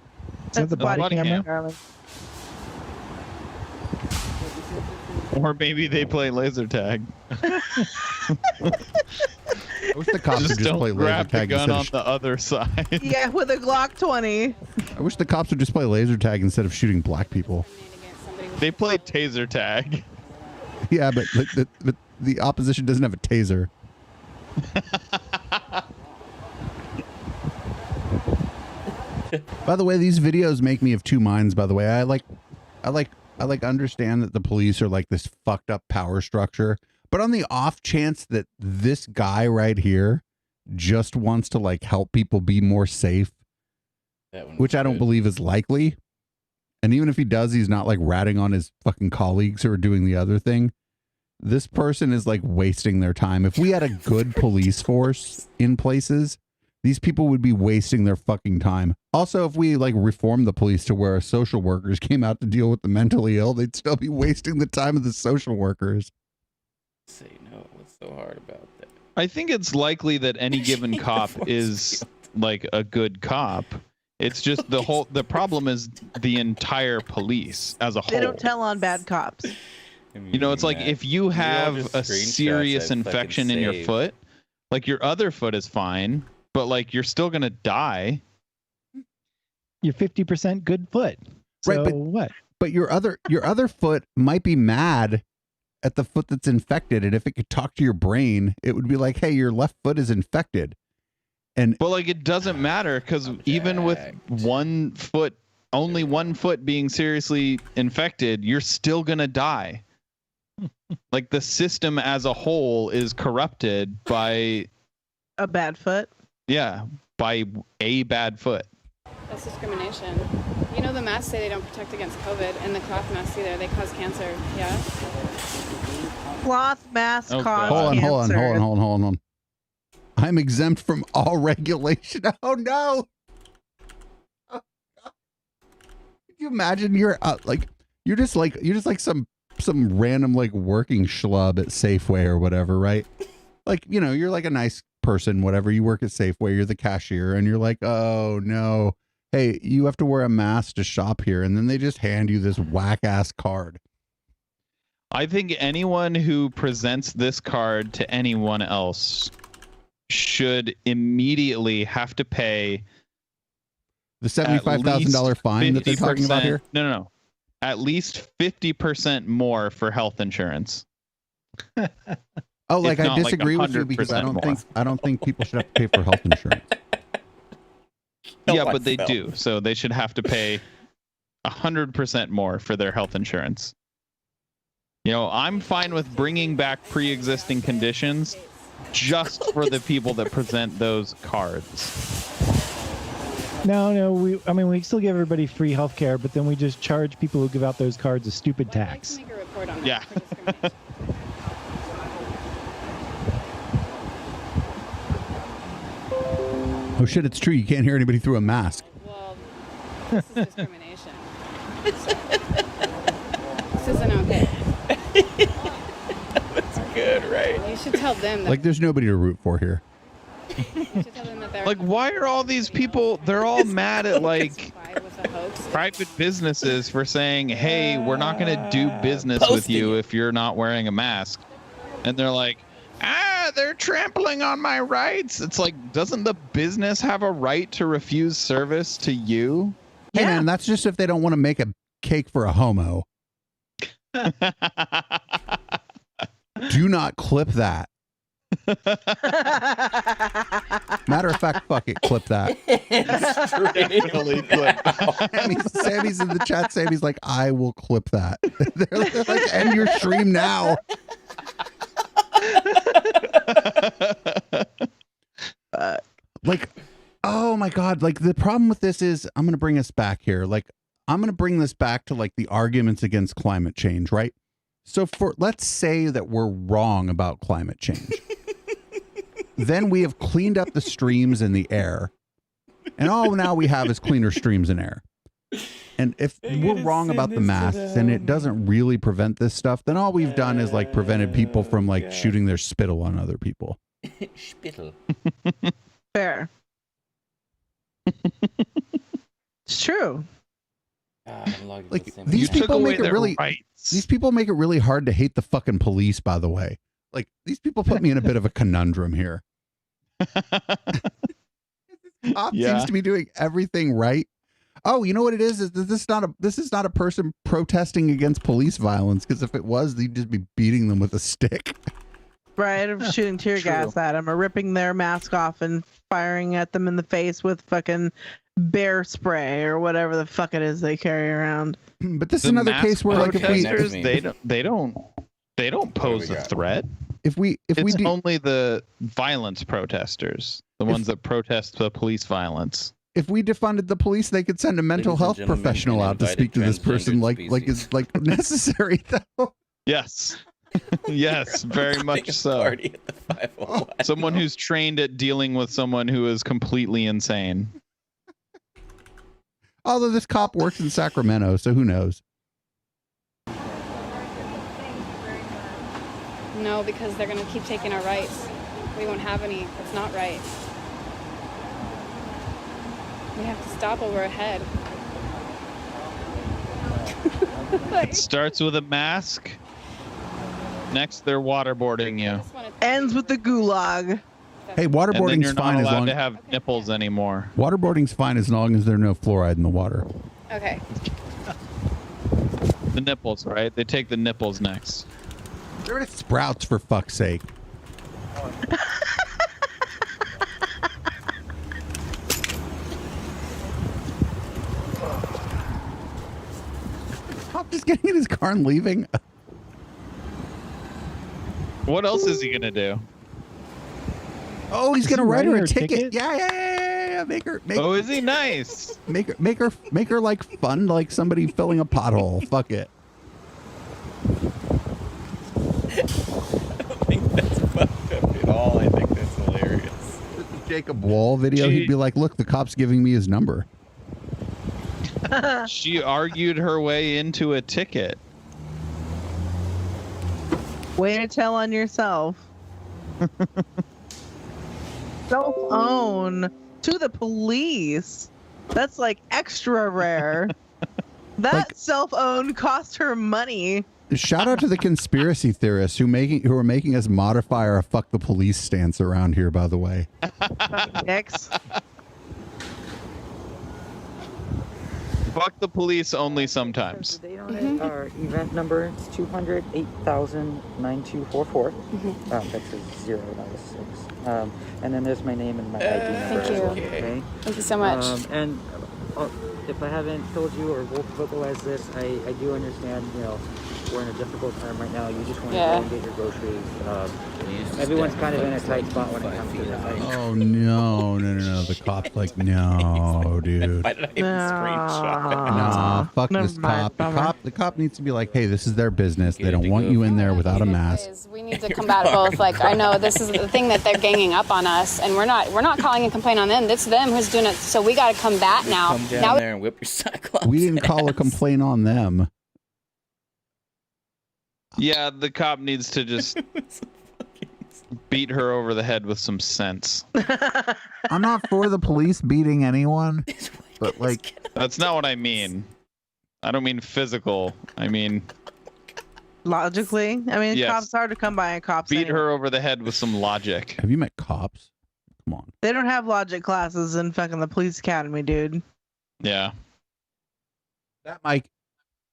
Is that the body camera? Or maybe they play laser tag. I wish the cops would just don't play laser grab tag the gun instead on of the other side. Yeah, with a Glock 20. I wish the cops would just play laser tag instead of shooting black people. They play taser tag. Yeah, but the opposition doesn't have a taser. By the way, these videos make me of two minds. By the way, I understand that the police are like this fucked up power structure, but on the off chance that this guy right here just wants to like help people be more safe, which I don't believe is likely. And even if he does, he's not like ratting on his fucking colleagues who are doing the other thing. This person is like wasting their time. If we had a good police force in places, these people would be wasting their fucking time. Also, if we like reformed the police to where social workers came out to deal with the mentally ill, they'd still be wasting the time of the social workers. Say no. What's so hard about that? I think it's likely that any given cop is like a good cop. It's just the problem is the entire police as a whole. They don't tell on bad cops. You know, it's like if you have a serious infection in your foot, like your other foot is fine, but like you're still going to die. You're 50% good foot. So right, but what? But your other foot might be mad at the foot that's infected, and if it could talk to your brain, it would be like, hey, your left foot is infected. And but like it doesn't matter, because even with only one foot being seriously infected, you're still gonna die. Like the system as a whole is corrupted by a bad foot. Yeah, by a bad foot. That's discrimination. You know the masks say they don't protect against COVID, and the cloth masks either. They cause cancer. Yeah. Cloth masks cause Hold cancer. on. I'm exempt from all regulation. Oh no! Oh, God. Can you imagine you're just like some random like working schlub at Safeway or whatever, right? Like, you know, you're like a nice person, whatever. You work at Safeway, you're the cashier, and you're like, oh no, hey, you have to wear a mask to shop here, and then they just hand you this whack ass card. I think anyone who presents this card to anyone else should immediately have to pay the $75,000 fine that they're talking about here. No. At least 50% more for health insurance. Oh, like I disagree with you because I don't think people should have to pay for health insurance. Yeah, but they do. So they should have to pay 100% more for their health insurance. You know, I'm fine with bringing back pre-existing conditions just for the people that present those cards. No, we still give everybody free health care, but then we just charge people who give out those cards a stupid tax. Make a report on Yeah. Oh shit, it's true. You can't hear anybody through a mask. Well, this is discrimination. So, this isn't okay. That's good, right? You should tell them that. Like, there's nobody to root for here. You should tell them that they're Like, why are all these people, they're all mad at, like, private businesses for saying, hey, we're not going to do business with you if you're not wearing a mask. And they're like, they're trampling on my rights. It's like, doesn't the business have a right to refuse service to you? Hey, man, that's just if they don't want to make a cake for a homo. Do not clip that. Matter of fact, fuck it, clip that. Sammy's in the chat. Sammy's like, I will clip that. They're like, end your stream now. Like, oh my God. Like, the problem with this is, I'm going to bring us back here. Like, I'm going to bring this back to like the arguments against climate change, right? So let's say that we're wrong about climate change. Then we have cleaned up the streams and the air. And all now we have is cleaner streams and air. And if we're wrong about the masks and it doesn't really prevent this stuff, then all we've done is like prevented people from like shooting their spittle on other people. Spittle. Fair. It's true. Like, these people make it really these people make it really hard to hate the fucking police, by the way. Like, these people put me in a bit of a conundrum here. Cop seems to be doing everything right. Oh, you know what it is that this is not a person protesting against police violence, because if it was, they'd just be beating them with a stick. Right, or shooting tear gas at them, or ripping their mask off and firing at them in the face with fucking bear spray or whatever the fuck it is they carry around. But this is another case where, like, if they don't pose a threat. It's only the violence protesters, the ones that protest the police violence. If we defunded the police, they could send a mental health professional out to speak to this person, like it's like necessary though. Yes. Yes, very much so. Someone who's trained at dealing with someone who is completely insane. Although this cop works in Sacramento, so who knows? No, because they're going to keep taking our rights. We won't have any. It's not right. We have to stop while we're ahead. It starts with a mask. Next, they're waterboarding you. Ends with the gulag. Hey, waterboarding's you're fine not as allowed long to have nipples anymore. Waterboarding's fine as long as there's no fluoride in the water. Okay. The nipples, right? They take the nipples next. They're at Sprouts, for fuck's sake. Cop just getting in his car and leaving. What else is he gonna do? Oh, he's gonna write her a ticket. Yeah. Make her. Oh, is he nice? Make her like fun, like somebody filling a pothole. Fuck it. I don't think that's fucked up at all. I think that's hilarious. Jacob Wall video. He'd be like, "Look, the cop's giving me his number." She argued her way into a ticket. Way to tell on yourself. Cell phone to the police. That's like extra rare. That Like, cell phone cost her money. Shout out to the conspiracy theorists who are making us modify our "fuck the police" stance around here. By the way, X. Fuck the police only sometimes. Our event number is 200-8000-9244. That's a 0, not a 6. And then there's my name and my ID number. Thank you. As well, okay? Thank you so much. And if I haven't told you or vocalized this, I do understand, we're in a difficult time right now. You just want to go and get your groceries. Everyone's kind of in a tight spot when it comes to this. oh no. The cop's like, no, dude. Why did I even screenshot? Nah, fuck this cop. The cop needs to be like, hey, this is their business. They don't want you in there without a mask. We need to combat both. Like, I know this is the thing that they're ganging up on us, and we're not calling a complaint on them. It's them who's doing it. So we got to combat now. Come down there and whip your cyclops. We didn't call a complaint on them. Yeah, the cop needs to just beat her over the head with some sense. I'm not for the police beating anyone, but like, that's not what I mean. I don't mean physical. I mean Logically, I mean, yes. cops hard to come by, and cops beat anyway. her over the head with some logic. Have you met cops? Come on. They don't have logic classes in fucking the police academy, dude. Yeah. That Mike,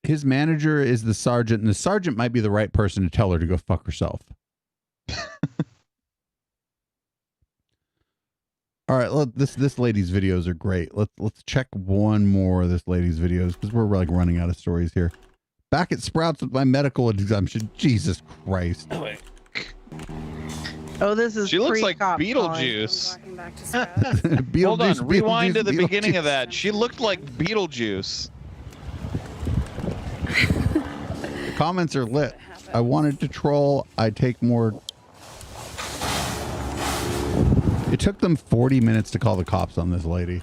his manager is the sergeant, and the sergeant might be the right person to tell her to go fuck herself. All right, this lady's videos are great. Let's check one more of this lady's videos because we're like running out of stories here. Back at Sprouts with my medical exemption. Jesus Christ. Oh, this is. She looks like pre-cop Beetlejuice. Beetlejuice. Hold on, rewind to the Beetlejuice. beginning of that. She looked like Beetlejuice. The comments are lit. I wanted to troll. I take more. It took them 40 minutes to call the cops on this lady.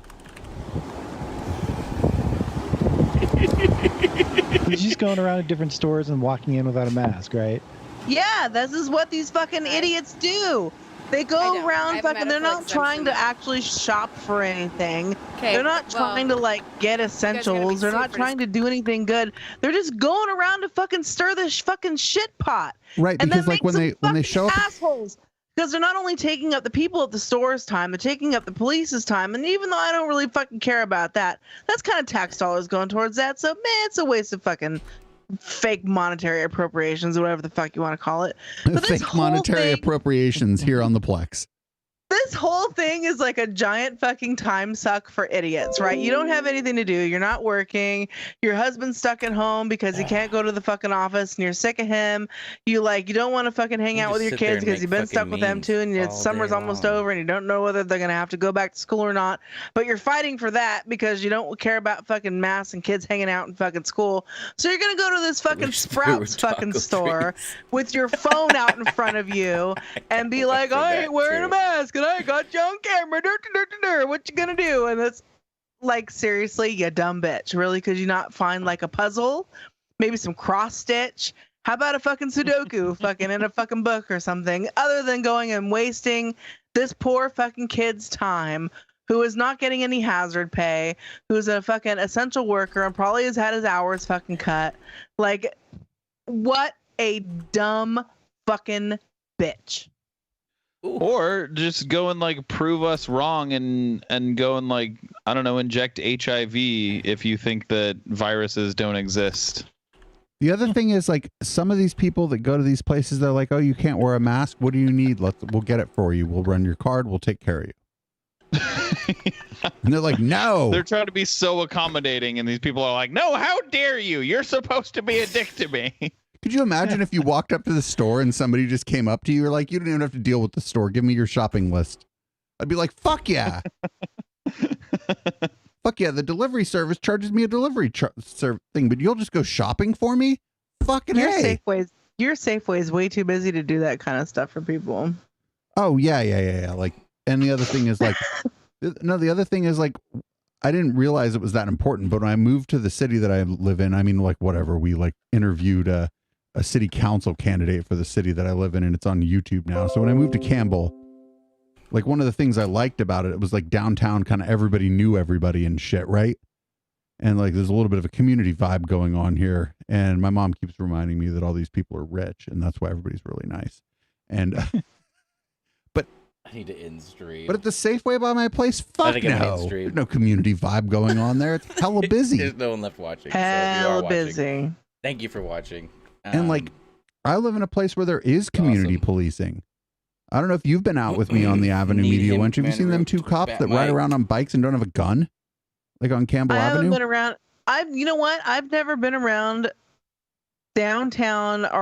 She's going around to different stores and walking in without a mask, right? Yeah, this is what these fucking idiots do. They go around fucking. They're not trying to actually shop for anything. Okay, They're not trying to like get essentials. They're not trying to do anything good. They're just going around to fucking stir this fucking shit pot. Right, and because that like makes when they show up, assholes. Because they're not only taking up the people at the store's time, they're taking up the police's time. And even though I don't really fucking care about that, that's kind of tax dollars going towards that. So, man, it's a waste of fucking fake monetary appropriations or whatever the fuck you want to call it. But fake monetary appropriations here on the Plex. This whole thing is like a giant fucking time suck for idiots, right? You don't have anything to do. You're not working. Your husband's stuck at home because he can't go to the fucking office and you're sick of him. You don't want to fucking hang out with your kids because you've been stuck with them too, and summer's almost over and you don't know whether they're going to have to go back to school or not. But you're fighting for that because you don't care about fucking masks and kids hanging out in fucking school. So you're going to go to this fucking Sprouts fucking store with your phone out in front of you and be like, I ain't wearing a mask. I got you on camera. What you gonna do? And it's like, seriously, you dumb bitch. Really? Could you not find like a puzzle? Maybe some cross stitch? How about a fucking Sudoku fucking in a fucking book or something? Other than going and wasting this poor fucking kid's time who is not getting any hazard pay, who's a fucking essential worker and probably has had his hours fucking cut. Like, what a dumb fucking bitch. Or just go and like prove us wrong and go and like, I don't know, inject HIV if you think that viruses don't exist. The other thing is, like, some of these people that go to these places, they're like, oh, you can't wear a mask. What do you need? We'll get it for you. We'll run your card. We'll take care of you. And they're like, no. They're trying to be so accommodating, and these people are like, no, how dare you? You're supposed to be a dick to me. Could you imagine if you walked up to the store and somebody just came up to you? You're like, you don't even have to deal with the store. Give me your shopping list. I'd be like, fuck yeah. Fuck yeah, the delivery service charges me a delivery thing, but you'll just go shopping for me? Fucking hey. Your Safeway is way too busy to do that kind of stuff for people. Oh, yeah. Like, and the other thing is like, the other thing is like, I didn't realize it was that important, but when I moved to the city that I live in, I mean, like, whatever, we like interviewed a city council candidate for the city that I live in, and it's on YouTube now. So when I moved to Campbell, like, one of the things I liked about it was like downtown, kind of everybody knew everybody and shit, right? And like, there's a little bit of a community vibe going on here. And my mom keeps reminding me that all these people are rich, and that's why everybody's really nice. And, but I need to end stream. But at the Safeway by my place, fuck no. There's no community vibe going on there. It's hella busy. There's no one left watching. Hella busy. Thank you for watching. And like, I live in a place where there is community policing. I don't know if you've been out with me on the Avenue Media Wench. Have you seen them two cops that ride around on bikes and don't have a gun? Like on Campbell Avenue? I haven't been around. You know what? I've never been around downtown or